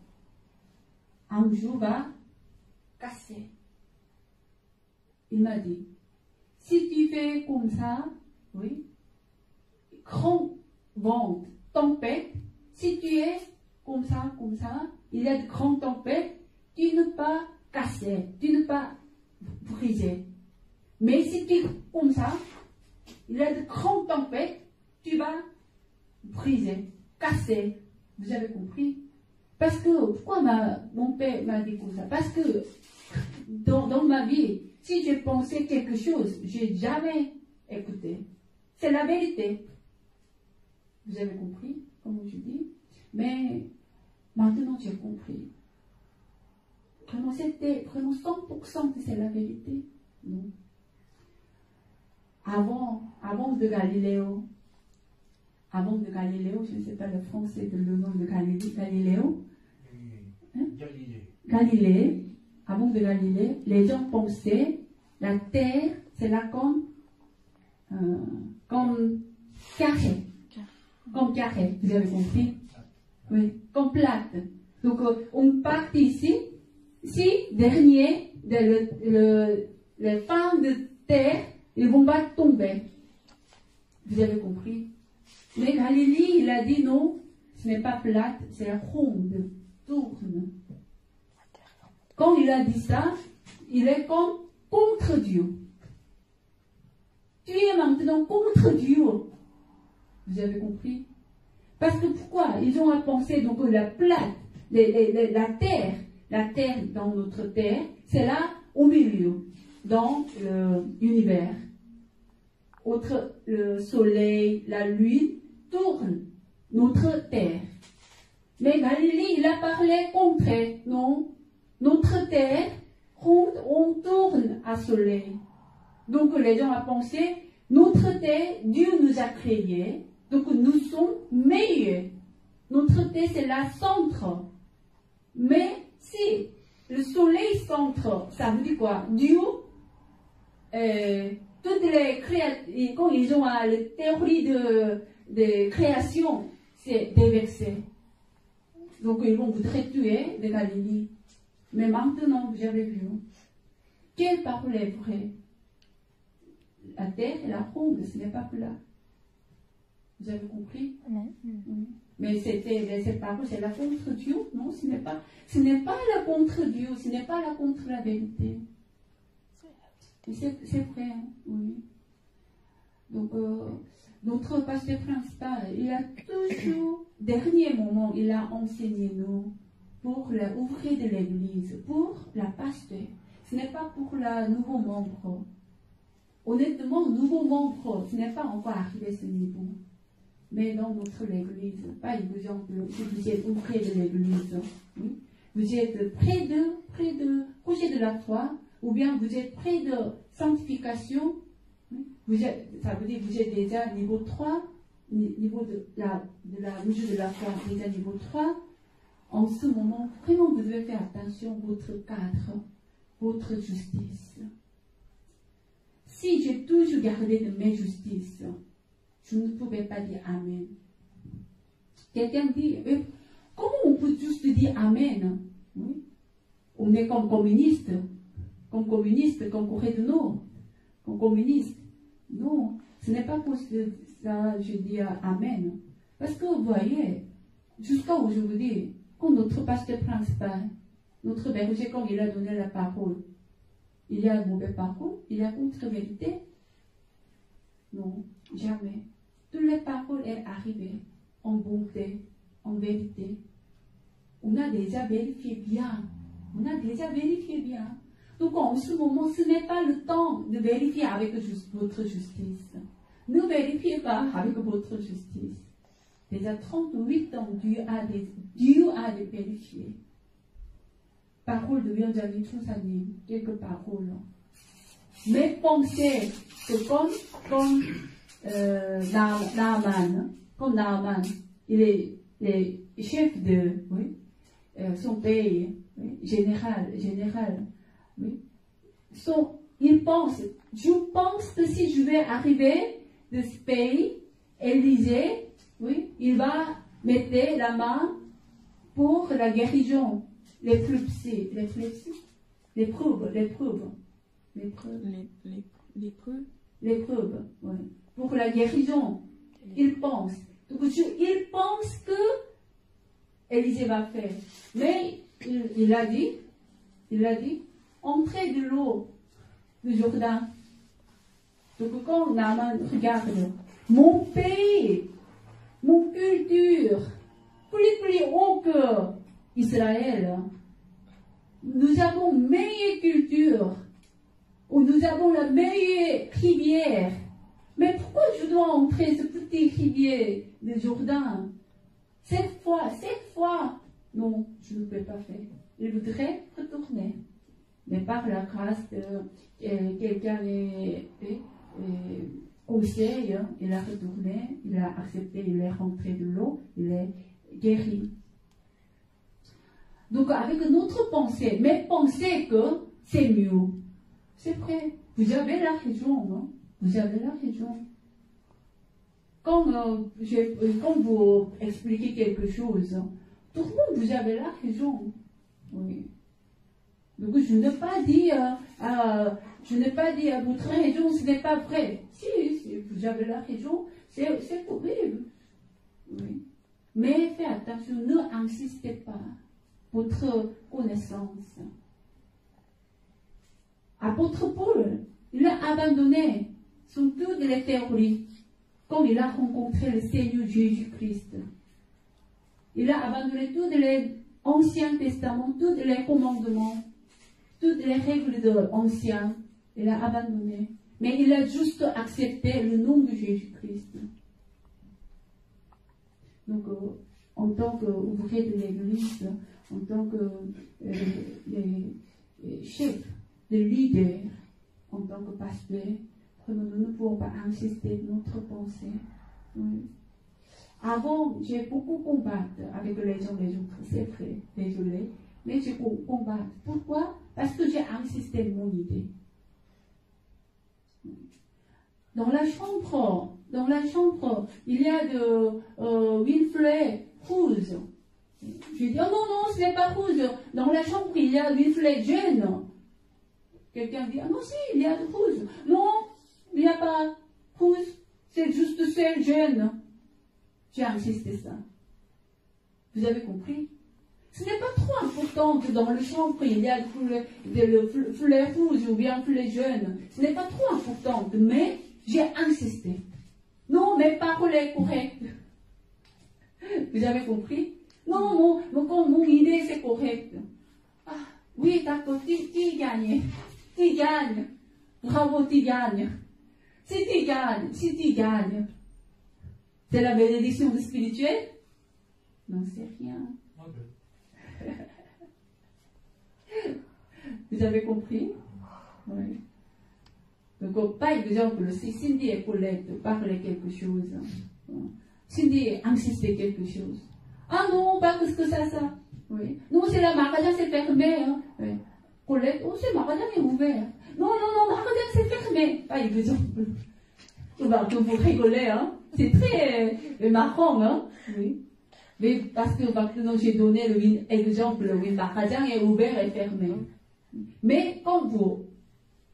un jour va casser. Il m'a dit, si tu fais comme ça, oui, grand vent, tempête, si tu es comme ça, il y a de grandes tempêtes, tu ne pas casser, tu ne pas briser. Mais si tu es comme ça, il y a de grandes tempêtes, tu vas briser, casser. Vous avez compris? Parce que, pourquoi mon père m'a dit comme ça? Parce que dans ma vie, si j'ai pensé quelque chose, j'ai jamais écouté. C'est la vérité. Vous avez compris, comme je dis? Mais maintenant j'ai compris. Vraiment, c'était vraiment 100% que c'est la vérité. Non. Avant de Galiléo, je ne sais pas le français de le nom de Galiléo. Hein? Galilée. Avant de Galilée, les gens pensaient la terre, c'est là comme carré. Comme carré, vous avez compris? Oui, comme plate. Donc, on part ici. Si, dernier, les fins de terre, ils vont pas tomber. Vous avez compris? Mais Galilée, il a dit non, ce n'est pas plate, c'est ronde, tourne. Quand il a dit ça, il est comme contre Dieu. Tu es maintenant contre Dieu. Vous avez compris? Parce que pourquoi? Ils ont pensé donc la plate, la terre dans notre terre, c'est là au milieu, dans l'univers. Le soleil, la lune tournent notre terre. Mais Galilée, il a parlé contre, non? Notre terre, on tourne à soleil. Donc les gens ont pensé, notre terre, Dieu nous a créés, donc nous sommes meilleurs. Notre terre, c'est la centre. Mais si le soleil centre, ça veut dire quoi? Dieu, toutes les créatures, quand ils ont la théorie de création, c'est déversé. Donc ils vont vous tuer de Galilée. Mais maintenant, vous avez vu, quelle parole est vraie? La terre et la ronde, ce n'est pas plat. Vous avez compris? Oui. Mais cette parole, c'est la contre Dieu? Non, ce n'est pas la contre Dieu, ce n'est pas la contre la vérité. C'est vrai, hein? Oui. Donc, notre pasteur principal, il a toujours, dernier moment, il a enseigné nous pour l'ouvrier de l'église, pour la pasteur. Ce n'est pas pour le nouveau membre. Honnêtement, nouveau membre, ce n'est pas encore arrivé à ce niveau. Mais dans notre église, par exemple, si vous êtes ouvrier de l'église, oui, vous êtes proche de la foi, ou bien vous êtes près de sanctification, ça veut dire que vous êtes déjà niveau 3, niveau de la mesure de la foi, déjà niveau 3. En ce moment, vraiment, vous devez faire attention à votre cadre, votre justice. Si j'ai toujours gardé de mes justices, je ne pouvais pas dire Amen. Quelqu'un dit, comment on peut juste dire Amen? Oui. On est comme communiste, comme Corée du Nord, comme communiste. Non, ce n'est pas pour ça je dis Amen. Parce que vous voyez, jusqu'à aujourd'hui, quand notre pasteur principal, notre berger, quand il a donné la parole, il y a mauvaise parole, il y a contre-vérité. Non, jamais. Toutes les paroles sont arrivées en bonté, en vérité. On a déjà vérifié bien. Donc en ce moment, ce n'est pas le temps de vérifier avec votre justice. Ne vérifiez pas avec votre justice. Déjà 38 ans, Dieu a de vérifier. Parole de Bienjani Trousani, quelques paroles. Mais pensez que comme Naaman, il est chef de son pays, oui, général, oui. Je pense que si je vais arriver de ce pays, Élisée, oui, il va mettre la main pour la guérison, les preuves, oui. Pour la guérison, il pense. Donc, il pense que Élisée va faire. Mais il a dit, entrez de l'eau du Jourdain. Donc quand Naaman regarde, mon pays, mon culture, plus haut que Israël, nous avons meilleure culture, ou nous avons la meilleure rivière. Mais pourquoi je dois entrer ce petit rivière de Jourdain? Cette fois, non, je ne peux pas faire. Il voudrait retourner. Mais par la grâce de quelqu'un conseille, il a retourné, il a accepté, il est rentré de l'eau, il est guéri. Donc avec notre pensée, mais pensez que c'est mieux. C'est vrai, vous avez la raison, non? Vous avez la raison. Quand vous expliquez quelque chose, tout le monde, vous avez la raison. Oui. Donc je n'ai pas dit à votre raison, ce n'est pas vrai. Si vous avez la raison, c'est horrible. Oui. Mais faites attention, ne insistez pas. Votre connaissance. Apôtre Paul, il a abandonné toutes les théories quand il a rencontré le Seigneur Jésus-Christ. Il a abandonné tous les Anciens Testaments, tous les commandements, toutes les règles de l'Ancien. Il a abandonné. Mais il a juste accepté le nom de Jésus-Christ. Donc, en tant qu'ouvrier de l'Église, en tant que chef, de leader, en tant que pasteur, nous ne pouvons pas insister notre pensée. Oui. Avant, j'ai beaucoup combattu avec les gens, c'est vrai, désolé. mais je combatte. Pourquoi? Parce que j'ai insisté mon idée. Dans la chambre, il y a de Winfrey rouge. Je dis, oh non, non, ce n'est pas rouge. Dans la chambre, il y a Winfrey jaune. Quelqu'un dit, ah non, si, il y a de rouge. Non, il n'y a pas rouge, c'est juste celle jaune. J'ai insisté ça. Vous avez compris? Ce n'est pas trop important que dans le chambre, il y a des fleurs rouges ou bien fleurs jaunes. Ce n'est pas trop important, mais j'ai insisté. Non, mes paroles sont correctes. Vous avez compris? Non, mon idée c'est correct. Ah, oui, d'accord, tu gagnes. Tu gagnes. Bravo, tu gagnes. Si tu gagnes. C'est la bénédiction spirituelle? Non, c'est rien. Vous avez compris? Oui. Donc, par exemple, si Cindy et Paulette parlaient quelque chose, Cindy insistait quelque chose. Ah non, pas que ça. Oui. Non, c'est le magasin, c'est fermé. Hein. Oui. Paulette, oh, c'est le magasin est ouvert. Non, le magasin, c'est fermé. Par exemple. Que vous rigolez, hein. C'est très marrant, hein. Oui. Mais parce que maintenant j'ai donné l'exemple, le magasin est ouvert et fermé. Mais quand vous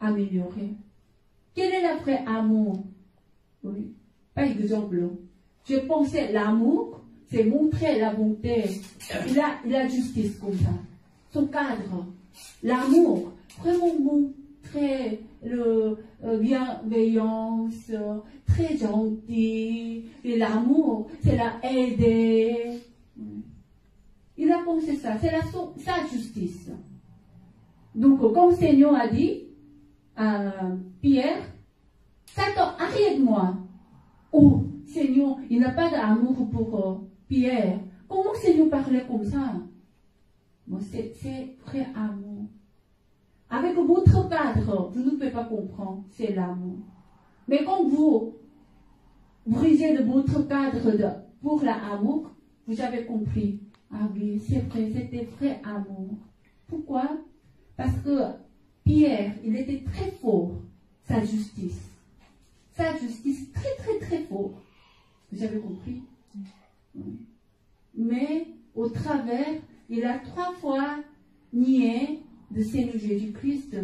améliorez, quel est le vrai amour? Oui. Par exemple, je pensais l'amour, c'est montrer la bonté, la justice comme ça. Son cadre, l'amour, vraiment montrer la bienveillance, très gentil, et l'amour, c'est la aider. Il a pensé ça, c'est sa justice. Donc, comme le Seigneur a dit à Pierre, Satan, arrête-moi. Oh, Seigneur, il n'a pas d'amour pour Pierre. Comment le Seigneur parlait comme ça? Bon, c'est vrai amour. Avec votre cadre, vous ne pouvez pas comprendre, c'est l'amour. Mais quand vous brisez de votre cadre pour l'amour, vous avez compris. Ah oui, c'est vrai, c'était vrai amour. Pourquoi? Parce que Pierre, il était très fort, sa justice. Sa justice très fort. Vous avez compris? Oui. Mais au travers, il a 3 fois nié de Seigneur Jésus-Christ.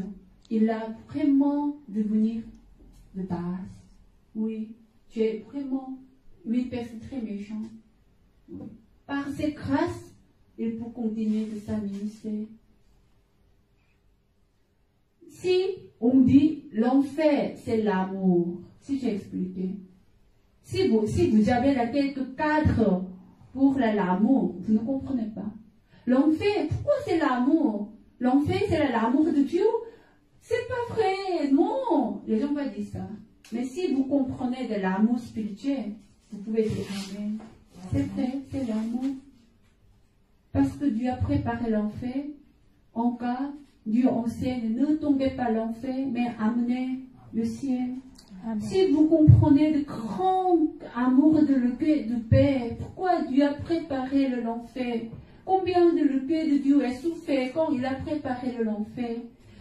Il a vraiment devenu de base. Oui, tu es vraiment une personne très méchante. Oui. Par cette grâce, il peut continuer de sa ministère. Si on dit l'enfer, c'est l'amour, si j'ai expliqué, si vous avez là quelques cadres pour l'amour, vous ne comprenez pas. L'enfer, pourquoi c'est l'amour? L'enfer, c'est l'amour de Dieu? C'est pas vrai, non. Les gens vont dire ça. Mais si vous comprenez de l'amour spirituel, vous pouvez dire Amen. C'est vrai, c'est l'amour. Parce que Dieu a préparé l'enfer. En cas, Dieu enseigne, ne tombez pas l'enfer, mais amenez le ciel. Amen. Si vous comprenez le grand amour de l'épée de Père, pourquoi Dieu a préparé l'enfer? Combien de l'épée de Dieu a souffert quand il a préparé l'enfer?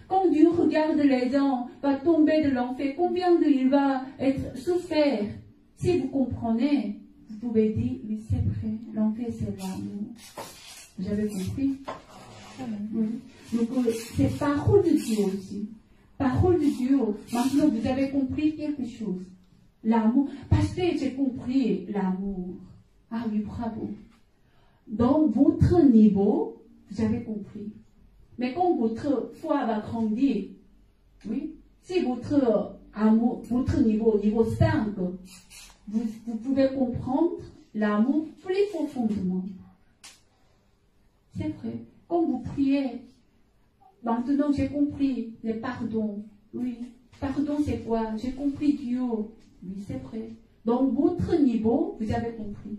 Quand Dieu regarde les gens, va tomber de l'enfer, combien de il va être souffert? Si vous comprenez, vous pouvez dire, oui, c'est vrai, l'enfer c'est l'amour. Vous avez compris? Oui. Donc, c'est parole de Dieu aussi. Parole de Dieu. Maintenant, vous avez compris quelque chose. L'amour. Parce que j'ai compris l'amour. Ah oui, bravo. Dans votre niveau, vous avez compris. Mais quand votre foi va grandir, oui, si votre amour, votre niveau 5, vous pouvez comprendre l'amour plus profondément. C'est vrai. Quand vous priez, maintenant j'ai compris les pardons. Oui, pardon c'est quoi? J'ai compris Dieu. Oui, c'est vrai. Dans votre niveau, vous avez compris.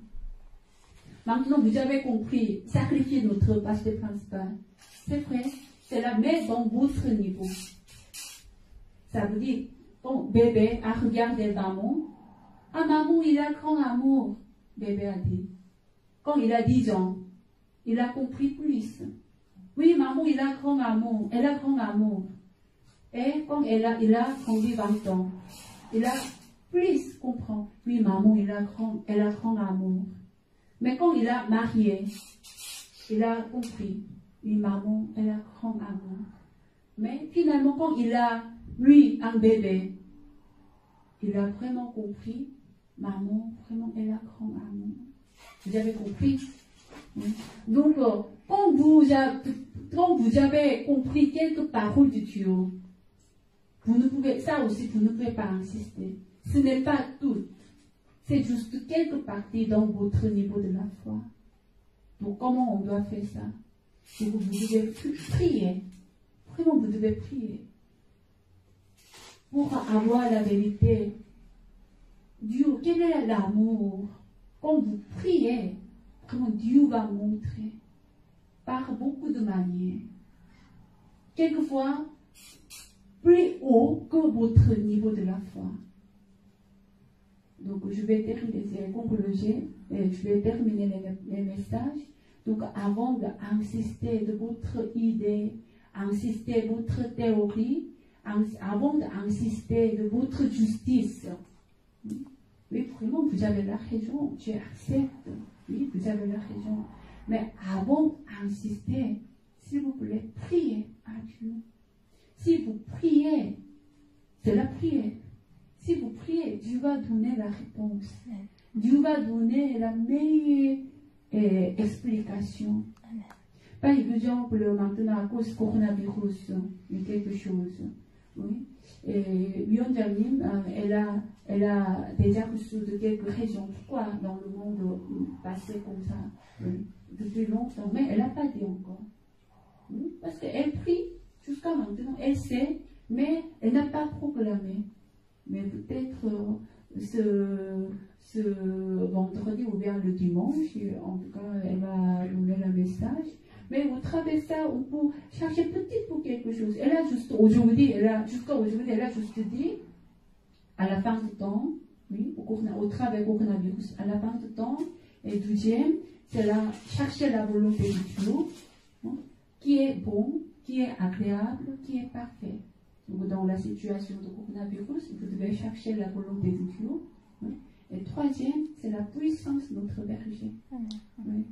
Maintenant, vous avez compris, sacrifier notre pasteur principal. C'est vrai, c'est la mère dans votre niveau. Ça veut dire, quand bébé a regardé maman, ah maman, il a grand amour, bébé a dit. Quand il a 10 ans, il a compris plus. Oui, maman, il a grand amour. Elle a grand amour. Et quand il a grandi 20 ans, il a plus comprend. Oui, maman, elle a grand amour. Mais quand il a marié, il a compris. Oui, maman, elle a grand amour. Mais finalement, quand il a, lui, un bébé, il a vraiment compris. Maman, vraiment, elle a grand amour. Vous avez compris? Oui. Donc, quand vous avez compris quelques paroles de Dieu, vous ne pouvez pas insister. Ce n'est pas tout. C'est juste quelques parties dans votre niveau de la foi. Donc, comment on doit faire ça? Vous devez prier. Vraiment, vous devez prier. Pour avoir la vérité. Dieu, quel est l'amour? Quand vous priez, comment Dieu va montrer? Par beaucoup de manières. Quelquefois, plus haut que votre niveau de la foi. Donc, je vais terminer les messages. Donc, avant d'insister de votre idée, insister de votre théorie, avant d'insister de votre justice, oui, vraiment, vous avez la raison, je accepte. Oui, vous avez la raison. Mais avant d'insister, s'il vous plaît, priez à Dieu. Si vous priez, c'est la prière. Si vous priez, Dieu va donner la réponse. Dieu va donner la meilleure explication. Par exemple, maintenant, à cause du coronavirus, il y a quelque chose. Oui. Et Yonjanim, elle a déjà reçu de quelques raisons pourquoi dans le monde passé comme ça, oui, depuis longtemps, mais elle n'a pas dit encore. Oui, parce qu'elle prie jusqu'à maintenant, elle sait, mais elle n'a pas proclamé. Mais peut-être ce vendredi ou bien le dimanche, en tout cas, elle va donner le message. Mais au travers de ça, on peut chercher petit pour quelque chose. Elle a juste aujourd'hui, jusqu'à aujourd'hui, elle a juste dit, à la fin du temps, oui, au travers du coronavirus, à la fin du temps, et deuxième, c'est chercher la volonté de Dieu, hein, qui est bon, qui est agréable, qui est parfait. Donc, dans la situation de coronavirus, vous devez chercher la volonté de Dieu. Oui. Et troisième, c'est la puissance de notre berger. Oui.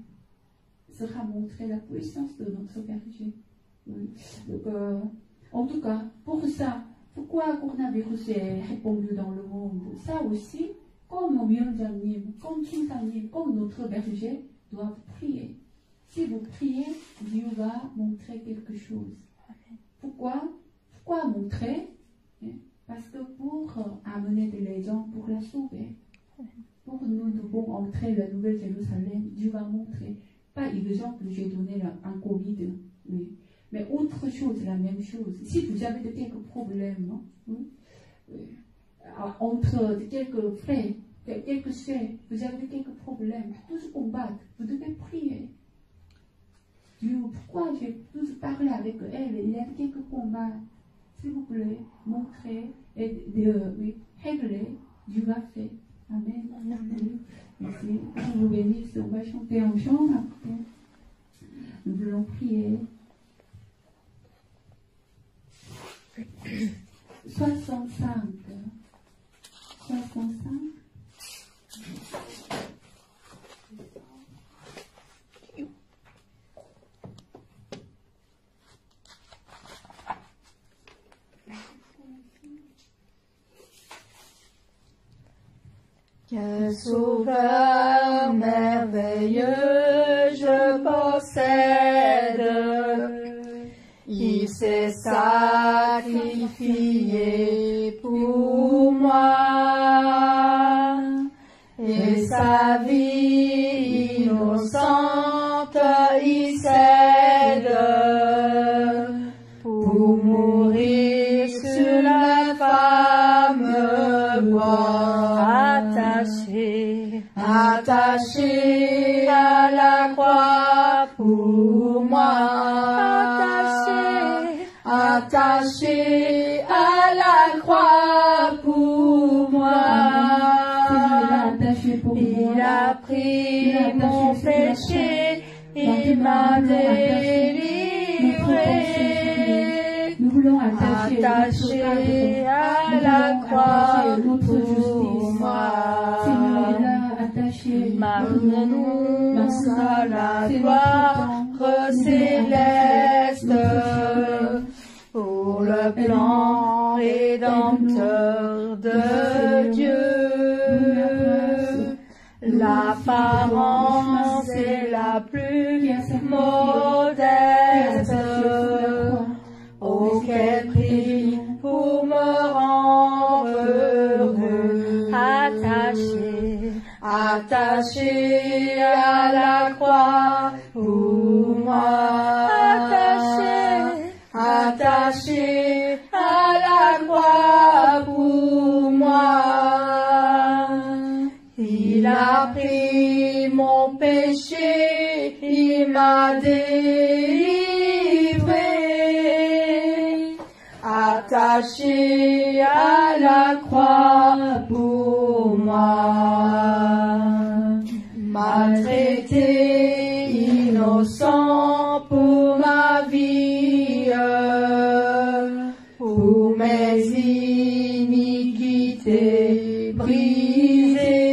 Sera montrée la puissance de notre berger. Oui. Donc, en tout cas, pour ça, pourquoi le coronavirus est répandu dans le monde? Ça aussi, comme Myeonjanim, comme Kintanim, comme notre berger, doivent prier. Si vous priez, Dieu va montrer quelque chose. Pourquoi montrer? Parce que pour amener les gens, pour la sauver, pour nous devons entrer la Nouvelle Jérusalem, Dieu va montrer. Pas exemple, j'ai donné un Covid, oui. Mais autre chose, la même chose. Si vous avez quelques problèmes, entre quelques frères, quelques sœurs, vous avez quelques problèmes, tous combattre, vous devez prier. Dieu, pourquoi j'ai tous parlé avec elle? Il y a quelques combats. S'il vous plaît, montrez et régler, Dieu va faire. Amen. Merci. Je vous bénisse. On va chanter en chant après. Nous voulons prier. 65. 65. Que sauveur merveilleux je possède, il s'est sacrifié pour moi, et sa vie innocente il cède, pour mourir sur la femme bois. Attaché à la croix pour moi, attaché à la croix pour moi. Il a pris mon péché, il m'a délivré. livrés, nous voulons attacher à la croix pour moi. Marions-nous à la gloire céleste pour le plan rédempteur de Dieu. L'apparence est la plus modeste. Oh, quel prix pour me rendre heureux, attaché à la croix pour moi, attaché à la croix pour moi. Il a pris mon péché, il m'a délivré, attaché à la croix pour moi. Maltraité, innocent pour ma vie, pour mes iniquités brisées,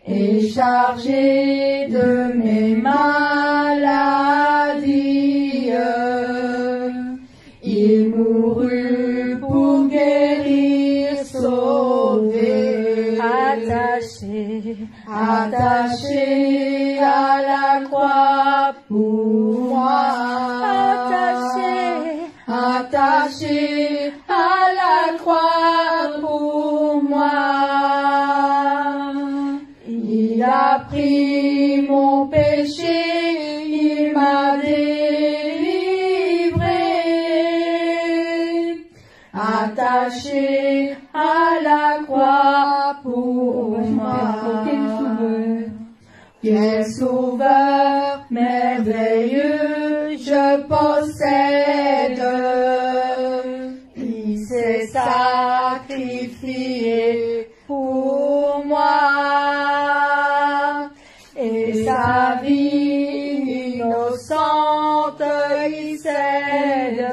et chargé de mes maladies, il mourut pour guérir, sauver, attaché à la croix pour moi, attaché à la croix pour moi. Il a pris mon péché, il m'a délivré, attaché à la croix pour moi. Quel sauveur merveilleux je possède, il s'est sacrifié pour moi, et sa vie innocente il cède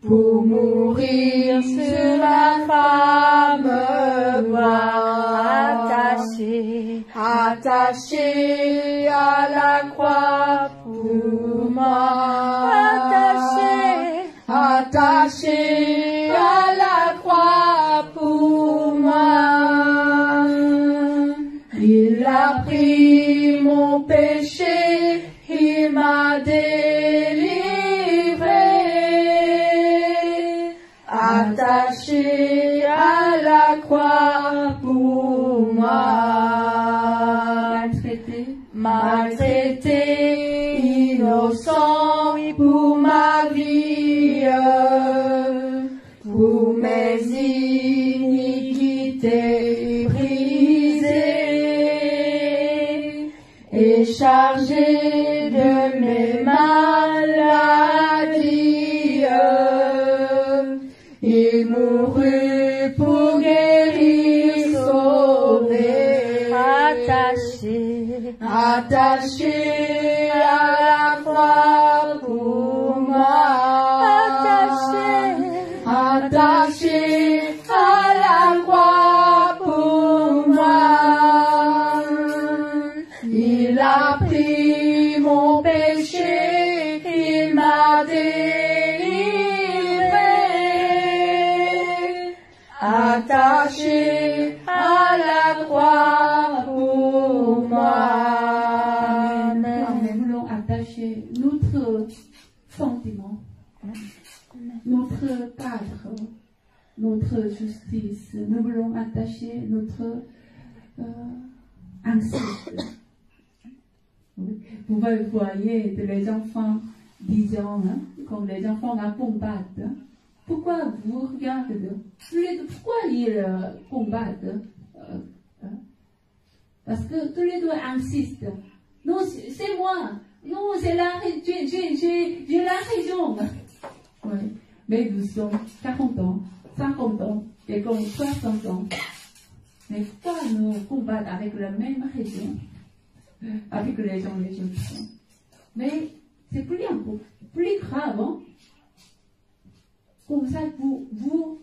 pour mourir sur l'infâme bois, attaché à la croix pour moi, attaché à la croix pour moi. Il a pris mon péché, il m'a délivré, attaché à la croix pour moi. Maltraité, innocent pour ma vie, pour mes iniquités brisées, et chargé de mes maladies, il mourut pour guérir, sauver, attaché à la croix pour moi, attaché à la croix pour moi. Il a pris mon péché, il m'a délivré, attaché à la croix pour moi. Notre sentiment, notre cadre, notre justice. Nous voulons attacher notre ancêtre. Vous voyez les enfants disant, quand les enfants combattent, pourquoi vous regardez, pourquoi ils combattent? Parce que tous les deux insistent. Non, c'est moi. Non, c'est j'ai la raison. Oui. Mais nous sommes 40 ans, 50 ans, et comme 60 ans. Mais pourquoi nous combattons avec la même raison avec les gens, les autres? Mais c'est plus grave, hein? Comme ça, vous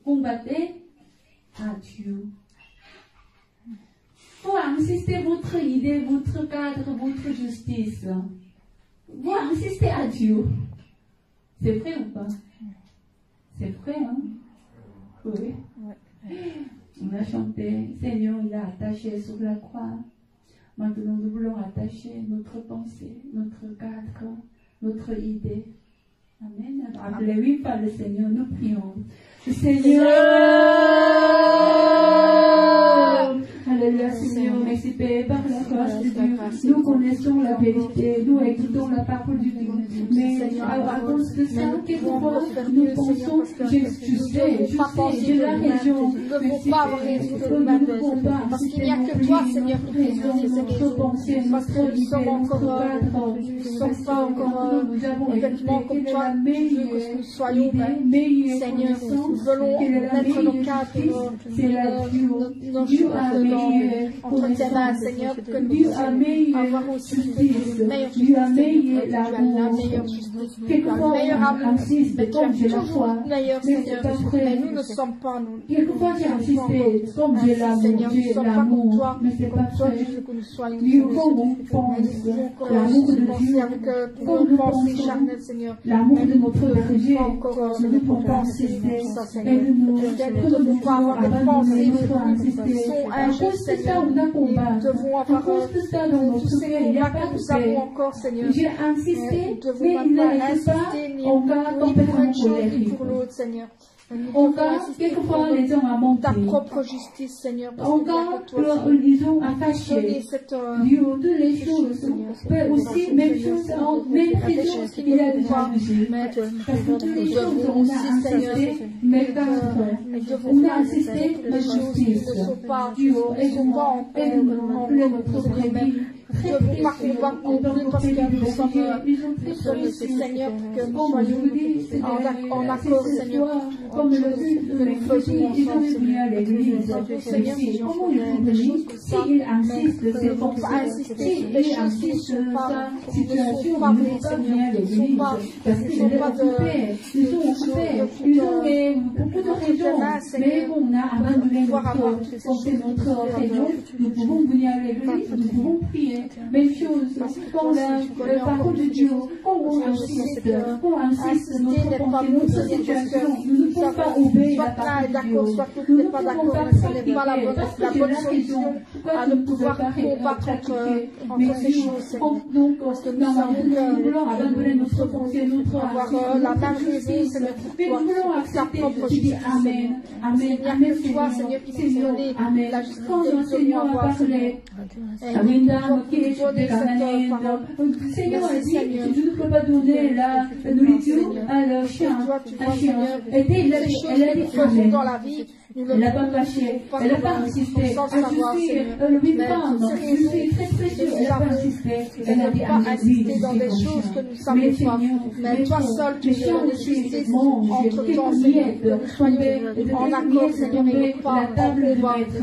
combattez à Dieu. Vous insistez votre idée, votre cadre, votre justice. Vous insistez à Dieu. C'est vrai ou pas? C'est vrai, hein? Oui. On a chanté, Seigneur, il a attaché sur la croix. Maintenant, nous voulons attacher notre pensée, notre cadre, notre idée. Amen. Appelez-lui par le Seigneur, nous prions. Seigneur! Alléluia, Seigneur, merci Père, par la grâce de Dieu. Nous connaissons la vérité, nous écoutons la parole de Dieu. Mais à cause de ça, quelquefois, nous pensons, je sais, j'ai la raison. Nous ne devons pas avoir raison de nous-mêmes. Parce qu'il n'y a que toi, Seigneur, qui fais justice. Parce que nous sommes encore, nous ne sommes pas encore exactement comme toi, tu veux que nous soyons, mais Seigneur, nous voulons mettre nos cadres, nos jours entre tes mains, Seigneur, que nous puissions avoir aussi une meilleure justice. Tu as la meilleure justice, tu as le meilleur amour, mais tu as toujours meilleur, Seigneur. Mais nous ne sommes pas, nous. Quelquefois, j'ai insisté, comme j'ai l'amour, Seigneur, nous ne sommes pas comme toi, mais c'est pas toi, vrai. tu veux que nous soyons. Dieu, comme on pense, l'amour de Dieu, avec nos pensées charnelles, Seigneur. l'amour de notre berger, Encore, nous ne pouvons pas insister, aide-nous, nous ne devons pas avoir des pensées qui sont à cause de ça, on a combat. Nous devons avoir À cause de ça, dans tous notre ces cœur, il n'y a combats pas que de nous avons paix. encore, Seigneur. J'ai insisté, Nous devons mais il pas ne laisse pas, insister ni on garde pour une tempérament chose ni colérique. pour l'autre, Seigneur. Nous On devons garde, insister quelquefois, pour les hommes à monter. ta propre justice, Seigneur. Parce On qu'il n'y a garde, que toi, Seigneur. disons, à Donner fâcher. cette Dieu, toutes les choses, mais aussi, même chose, même raison, il a déjà jugé. Mais Parce que toutes les nous choses, devons on aussi, a Seigneur, insisté, mais nous devons on a faire insisté, les mais choses qui justice. ne sont pas Dieu, encore aide-nous, notre brebis. Nous ne devons pas combattre non plus parce que nous sommes ici, Seigneur, que nous soyons en accord, Seigneur, comme le que nous faisons ils ont ensemble, venu à l'église. Seigneur, si on Comment il fait faut des venir choses comme ça, s'il insiste, nous c'est ne devons comme pas ça. insister sur S'il des choses qui insiste ne sont pas, sa situation, pas ne vraies, peut pas Seigneur, venir à ne sont l'église. pas, Parce ne qu'ils sont sont pas occupés. Ils sont occupés. Ils ont beaucoup de raisons. Mais on a abandonné notre raison. Nous pouvons venir à l'église, nous pouvons prier. Même chose, quand la parole de Dieu, quand on insiste notre pensée, notre situation, nous ne pouvons pas obéir la parole de Dieu. Nous ne pouvons pas pratiquer parce que c'est la raison pourquoi nous ne pouvons pas pratiquer. Mais Dieu, donc, nous voulons abandonner notre pensée, notre avoir la même raison, Seigneur, pour mais toi, nous voulons pour ta accepter propre de dire justice, Amen, Amen, Il n'y a Amen, que toi, Seigneur, qui peut Seigneur, donner Amen. la justice Quand que le nous Seigneur devons a avoir, parlé, Seigneur. à une dame Nous qui est devons donner cette parole. le Seigneur a Merci, dit, Seigneur. je ne peux pas donner la nourriture à le chien. Toi, tu Un vois, chien. Seigneur, Et dès toutes elle les choses a que nous dit faisons Amen. dans la vie, nous ne Elle n'a pas devons fâché, pas elle n'a pas savoir, insisté. sans Ah, savoir, je suis Seigneur. le Mais vivant, toutes ces je suis raisons, très précieux. nous Elle n'a pas avons, insisté. nous Elle a ne dit devons pas Amen. insister dans des choses que nous ne savons pas. Mais toi seul, tu veux donner justice entre ton Seigneur, que nous soyons en accord, Seigneur, et non pas la table en de combat. maître.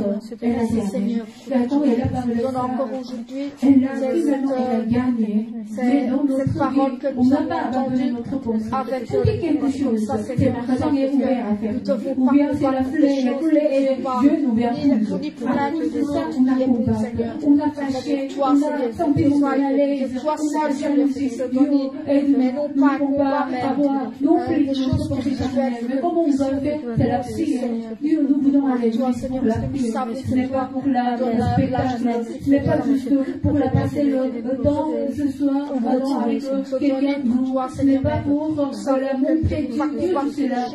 Elle a dit Merci, Seigneur. Quand elle a parlé Nous de donne encore ça, aujourd'hui elle a finalement elle a gagné. c'est Mais dans cette notre parole vie, que on nous n'a avons pas abandonné entendue notre pensée. avec On dit quelque chose, ça, c'est Seigneur, parce qu'on est ouvert à faire. nous devons Ou pas bien c'est la combattre fleur, des la choses fleur et qui sont Dieu nous vient ni pour l'un ni pour l'autre, on a qui est bon, combattu, Seigneur. on a fâché, Toi, on a Seigneur, senti que mon toi, malaise, que toi on a seul, Seigneur, jalousé, puisse donner, mais non pas un combat, mais avoir non plus des choses professionnelles. Mais comment on va faire? C'est la prière. Seigneur. Dieu, nous voulons aller Toi, juste Seigneur, pour la parce que nous prière. savons Ce n'est pas pour la spectacle, ce n'est pas juste pour la passer le temps ce soir, allons avec quelqu'un, non, ce n'est pas pour la montrer Dieu, c'est la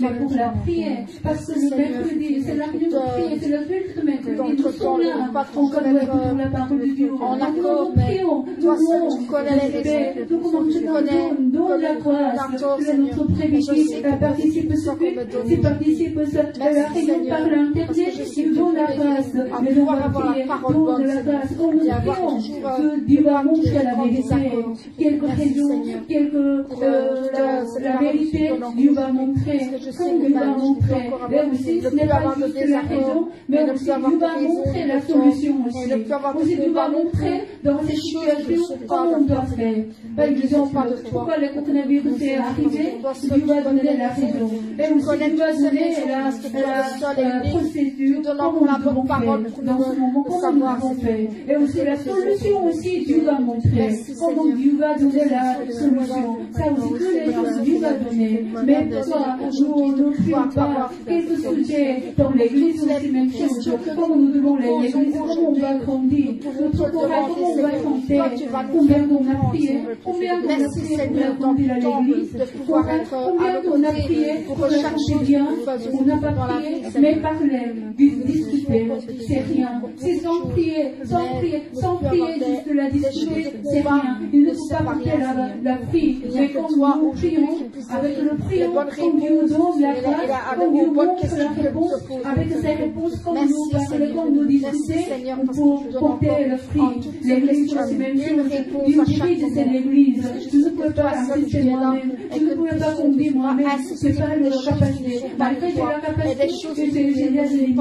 mais pour la prière. Parce que le mercredi, c'est la réunion de prière, c'est le culte de mercredi. Nous sommes là, on connaît pour la parole de Dieu. En accord, mais toi seul, tu connais les raisons, nous commençons dans la grâce, que notre prédication participe ce culte, si participe la réunion par l'internet, dans la grâce, mais dans la prière, dans la grâce, on nous prions que Dieu va montrer la vérité. Quelques raisons, la vérité, Dieu va montrer. Comme Dieu va montrer. Et aussi, ce n'est pas juste la raison, mais aussi Dieu va montrer la solution aussi. Aussi, Dieu va montrer dans ces situations comment on doit faire. Par exemple, pourquoi le coronavirus est arrivé, Dieu va donner la raison. Et aussi, Dieu va donner la procédure, comment nous devons faire dans ce moment, comment nous devons faire. Et aussi la solution aussi, Dieu va montrer. Comment Dieu va donner la solution. Ça aussi, que les choses, Dieu va donner. Mais toi, nous ne prions pas. Qu'est-ce que c'est dans l'église aussi, même chose. Comment nous devons l'église, comment on va grandir. Notre courage, comment on va chanter. Combien on a prié. Combien on a prié pour grandir à l'église. Combien on a prié pour chercher bien. On n'a pas prié, mais parler, discuter, c'est rien. C'est sans prier, juste la discuter, c'est rien. Il ne faut pas porter la prière, mais quand nous prions, avec le prions, comme Dieu nous donne la grâce, comme Dieu montre la réponse, avec ces réponses, comme nous parlons, comme nous discuter, pour porter le fruit. L'église, c'est même chose. Dieu prie de cette église. Je ne peux pas assister moi-même. Je ne peux pas conduire moi-même. C'est pas la capacité. Malgré j'ai la capacité, j'ai des limites.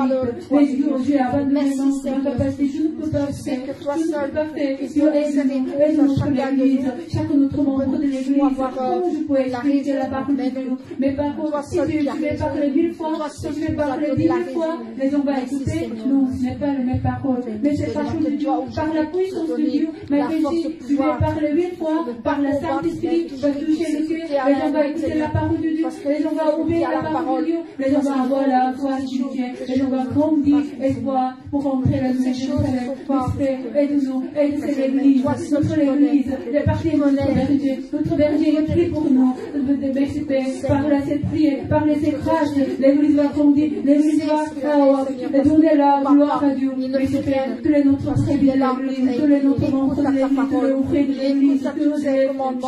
Mais Dieu, j'ai abandonné la capacité. Je ne peux pas faire. Je ne peux pas faire. Dieu aide notre église. Chaque notre membre de l'église. Comment je peux expliquer la parole de Dieu? Mais par contre, si je vais parler 1000 fois, si je vais parler 10 000 fois, les gens vont écouter. Non, ce n'est pas les mêmes paroles. Mais c'est la chose de Dieu. Par la puissance de Dieu, mais si je vais parler 8 fois, par la Saint-Esprit, je vais toucher le cœur, les gens vont écouter la parole de Dieu, les gens vont ouvrir la parole de Dieu, les gens vont avoir la foi du Dieu, les gens vont grandir et voir pour entrer la nouvelle Jérusalem. Aide-nous, aide cette église, notre église, les parties de notre berger est pris pour nous, par cette prière, par les écrages, l'église va grandir, l'église va donner la gloire à Dieu. Tous les notre brebis de l'église, tous les notre membres de l'église, tous les ouvriers de l'église, tous les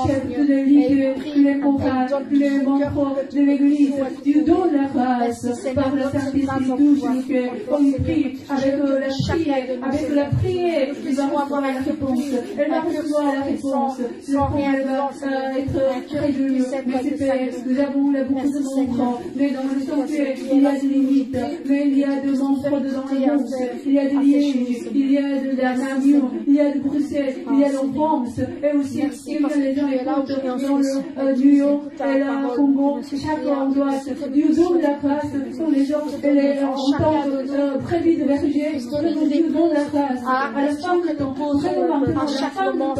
chefs de leaders, tous les chorales, tous les membres de l'église, Dieu donne la grâce par la Saint-Esprit, touche le cœur, on prie avec la prière, il va avoir la réponse, elle va recevoir la réponse, sans rien va être très dur, mais nous avons la beaucoup de membres, mais dans le sanctuaire, il y a des limites, mais il y a des membres dans le monde, il y a de Liège, il y a de la Namur, il y a de Bruxelles, il y a de France, et aussi il y a des gens dans le Lyon, et là, Congo, chaque endroit, Dieu donne la grâce pour les gens, et les entendent prévis de berger, Dieu donne la grâce. À la fin du temps, vraiment maintenant, à la fin du temps,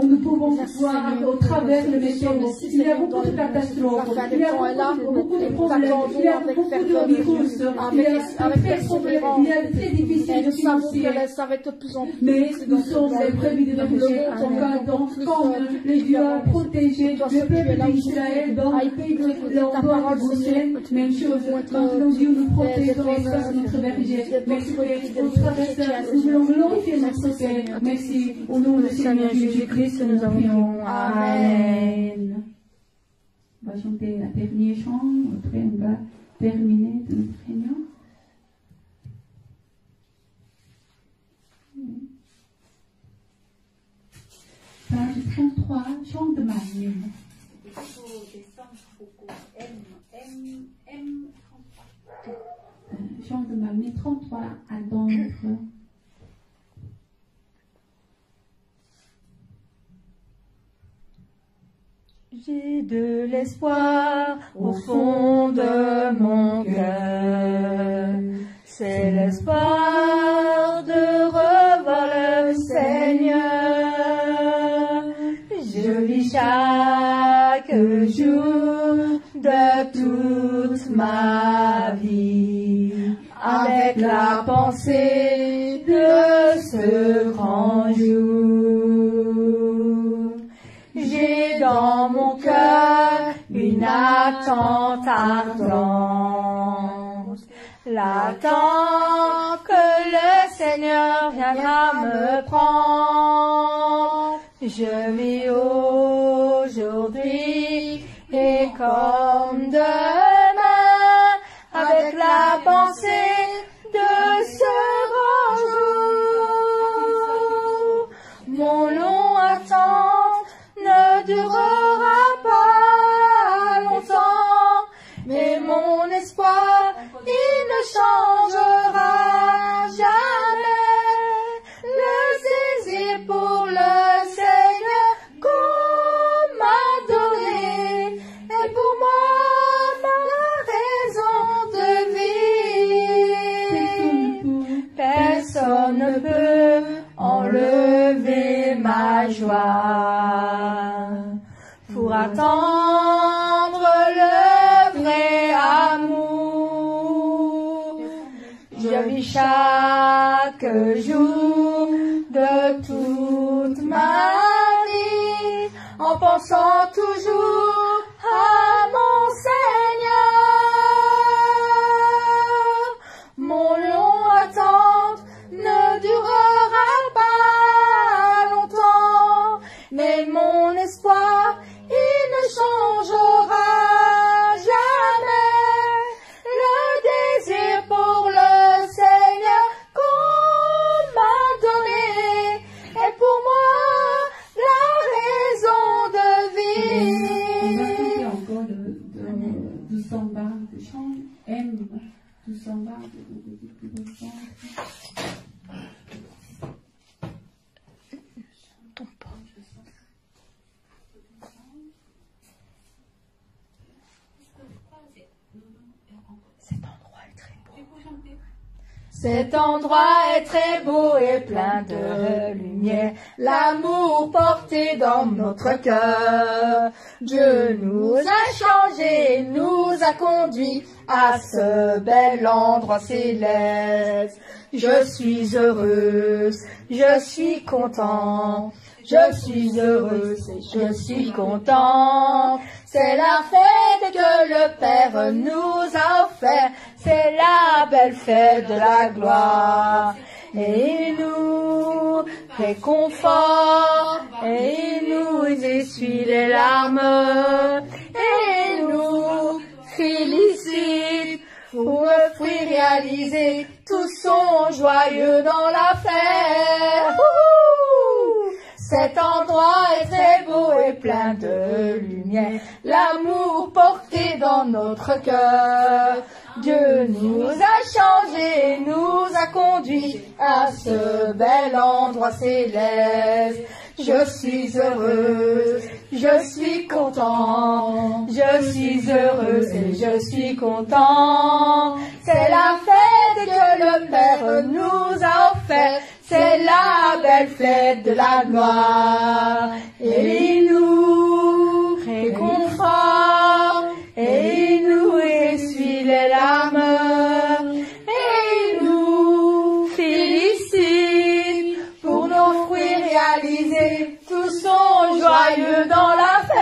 nous pouvons voir au travers le météo. Il y a beaucoup de catastrophes, il y a beaucoup de problèmes, il y a beaucoup de virus, il y a très problèmes, il y a très difficile de financer. Mais nous sommes les prévis de berger, comme les Dieu a protégé le peuple d'Israël dans le pays de l'endroit de Bruxelles. Même chose, maintenant Dieu nous protège dans l'espace de notre berger. Merci au travers de nous voulons glorifier notre Père. Merci au nom du Seigneur Jésus-Christ, nous avons. Amen. On va chanter la dernière chant, après on va terminer de notre réunion. Page 33, chant de Marie. Chant de Marie 33 à Dondre. J'ai de l'espoir au fond de mon cœur. C'est l'espoir de revoir le Seigneur. Je vis chaque jour de toute ma vie avec la pensée de ce grand jour. J'ai dans mon cœur une attente ardente, l'attente que le Seigneur viendra me prendre. Je vis aujourd'hui et comme demain avec la pensée de ce grand jour. ne peut enlever ma joie. Pour attendre le vrai amour, je vis chaque jour de toute ma vie en pensant toujours à mon Seigneur. Mon long attente ne durera pas longtemps, mais mon espoir, il ne changera jamais. Le désir pour le Seigneur qu'on m'a donné est pour moi la raison de vie. On va écouter encore du samba de chant, M, du samba de chant. Cet endroit est très beau et plein de lumière, l'amour porté dans notre cœur. Dieu nous a changés, nous a conduits à ce bel endroit céleste. Je suis heureuse, je suis content, je suis heureuse et je suis content. C'est la fête que le Père nous a offerte, c'est la belle fête de la gloire. Et il nous réconforte, et il nous essuie les larmes, et il nous félicite pour le fruit réalisé. Tous sont joyeux dans la fête. Cet endroit est très beau et plein de lumière, l'amour porté dans notre cœur. Dieu nous a changés, nous a conduits à ce bel endroit céleste. Je suis heureuse, je suis content, je suis heureuse et je suis content. C'est la fête que le Père nous a offerte, c'est la belle fête de la gloire. Et il nous réconforte, et il nous essuie les larmes, et il nous félicite pour nos fruits réalisés. Tous sont joyeux dans la fête.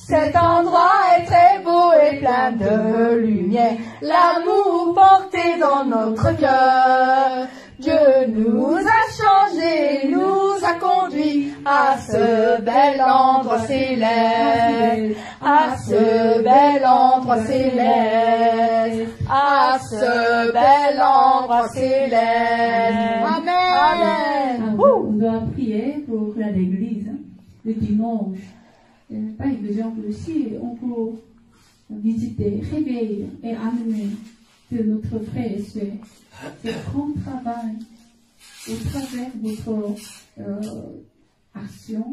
Cet endroit est très beau et plein de lumière, l'amour porté dans notre cœur. Dieu nous a changés, nous a conduits à ce bel endroit céleste, à ce bel endroit céleste, à ce bel endroit céleste. Amen. Amen. On doit prier pour l'église le dimanche. Par exemple, si on peut visiter, réveiller et amener de notre frère et soeur, c'est grand travail au travers de votre action.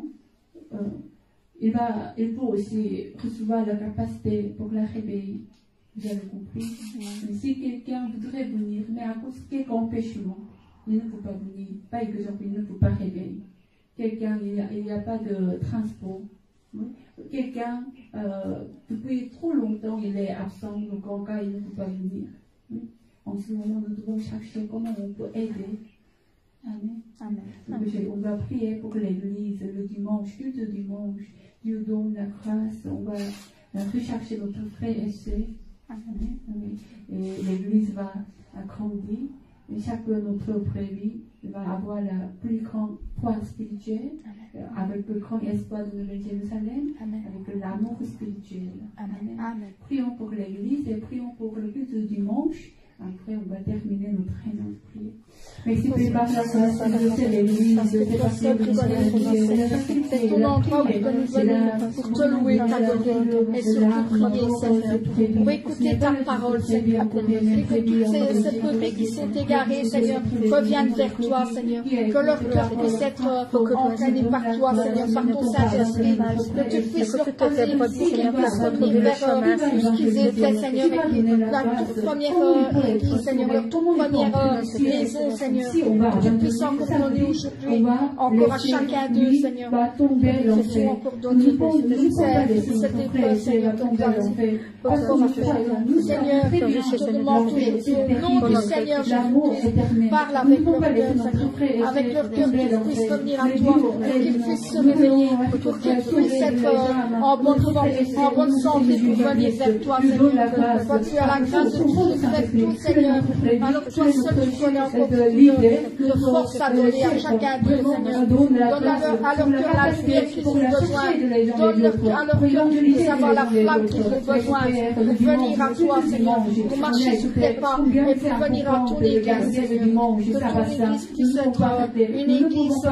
Il peut aussi recevoir la capacité pour la réveiller. Vous avez compris? Mais si quelqu'un voudrait venir, mais à cause de quelques empêchements, il ne peut pas venir. Par exemple, il ne peut pas réveiller. Quelqu'un, il n'y a pas de transport. Quelqu'un, depuis trop longtemps, il est absent, donc en cas, il ne peut pas venir. En ce moment, nous devons chercher comment on peut aider. Amen. Amen. On va prier pour l'église le dimanche, tout le dimanche. Dieu donne la grâce, on va rechercher notre frère et soeur. Amen. Amen. Et l'église va grandir. Et chaque notre prévu va avoir la plus grande foi spirituelle, avec le grand espoir de Nouvelle Jérusalem, avec l'amour spirituel. Amen. Amen. Prions pour l'église et prions pour le culte du dimanche. Après, on va terminer notre réunion de prière. Merci pour les partages de l'église, c'est parce que c'est ton endroit où nous venons pour te louer, t'adorer et surtout prier, Seigneur, pour écouter ta parole, Seigneur, pour que toutes ces brebis qui sont égarées, Seigneur, reviennent vers toi, Seigneur, que leur cœur puisse être entraîné par toi, Seigneur, par ton Saint-Esprit, que tu puisses leur parler ici, qu'ils puissent revenir vers ce qu'ils étaient, Seigneur, et la toute première l'église, Seigneur, leur toute première maison, Seigneur, que tu puisses encore donner aujourd'hui, encore à chacun d'eux, Seigneur, que tu encore donné cette épreuve, Seigneur, ton grâce, encore à Seigneur, je te demande toujours, au nom du Seigneur Jésus, parle avec leur cœur, Seigneur, avec leur cœur, qu'ils puissent revenir à toi, qu'ils puissent se réveiller, pour qu'ils puissent être en bonne santé pour venir vers toi, Seigneur. Toi, tu as la grâce de tout, tout, Seigneur. Alors toi seul, tu connais encore plus de force à donner à chacun d'eux, Seigneur. Donne à leur cœur la lumière qu'ils ont besoin. Donne à leur cœur qu'ils puissent avoir la flamme qu'ils ont besoin pour venir à toi, Seigneur, pour marcher sur tes pas et pour venir à ton église, Seigneur. Que ton église puisse être une église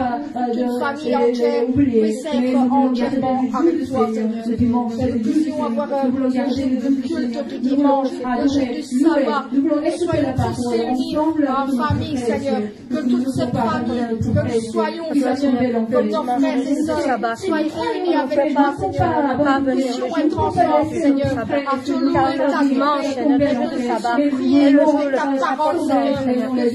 d'une famille entière, puisse être entièrement avec toi, Seigneur. Que nous puissions avoir le culte du dimanche, le jour du sabbat, que nous soyons tous réunis en famille, Seigneur. Que toute cette famille, que nous soyons, Seigneur, que nos frères et sœurs soient réunis avec toi, Seigneur. Que nous puissions être ensemble, Seigneur, à tout le dimanche, Seigneur, le sabbat, et le jour ta parole, Seigneur. Que le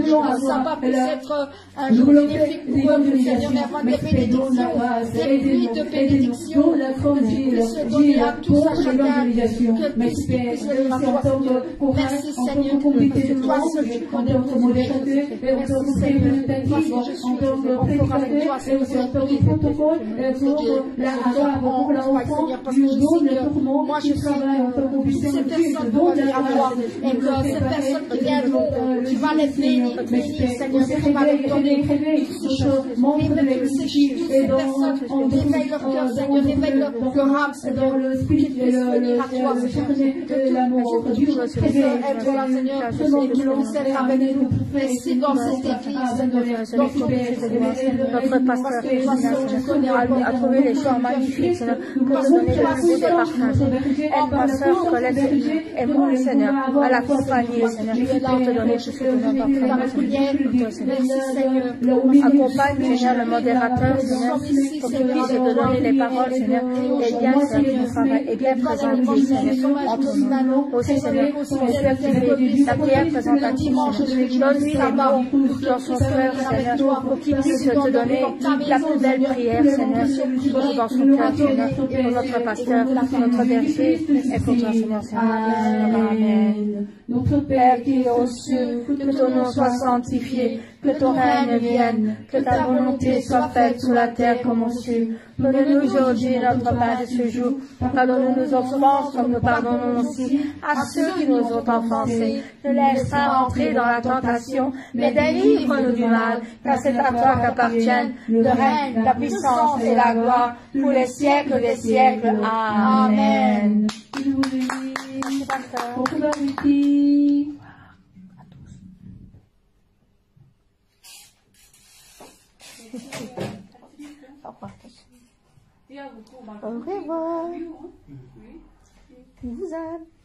jour du sabbat puisse être un jour bénéfique pour eux, Seigneur, mais avoir des bénédictions, des pluies de bénédictions, que tu puisses donner à tous, à chacun, que tu puisses venir à toi, Seigneur. Merci, Seigneur, que toi seul tu connais mon vérité. Merci, Seigneur, parce que je suis encore avec toi, Seigneur, Seigneur, parce que je sais que moi je suis ces personnes vont venir à toi, et que ces personnes qui viendront, tu vas les bénir, Seigneur, tu vas les donner toutes ces choses, toutes ces personnes, réveille leur cœur, Seigneur, réveille leur âme, Seigneur, qu'ils puissent venir à toi, Seigneur, que tu puisses être là, Seigneur, et qu'ils puissent être avec nous, ici dans cette église, Seigneur, dans ton église, notre pasteur a trouvé les chants magnifiques, Seigneur, pour nous donner le goût des partages. Aide ma sœur Colette et moi, Seigneur, à l'accompagner, Seigneur, pour te donner tout ce que nous avons en train Seigneur. Accompagne, Seigneur, le modérateur, Seigneur, pour qu'il puisse te donner les paroles, Seigneur, et bien faire du travail, et bien présenter, Seigneur, entre nous. Aussi, Seigneur, pour cultiver la prière présentative, Seigneur. Donne-lui les mots dans son cœur, Seigneur, pour qu'il puisse te donner la plus belle prière, Seigneur, dans son cœur, Seigneur, pour notre pasteur, notre berger, et pour toi, Seigneur, Amen. Notre Père qui es aux cieux, que ton nom soit sanctifié, que ton règne vienne, que ta volonté soit faite sur la terre comme aux cieux. Donne-nous aujourd'hui notre pain de ce jour. Pardonne-nous nos offenses comme nous pardonnons aussi à ceux qui nous ont offensés. Ne laisse pas entrer dans la tentation, mais délivre-nous du mal, car c'est à toi qu'appartiennent le règne, la puissance et la gloire pour les siècles des siècles. Amen. Au revoir. Je vous aime.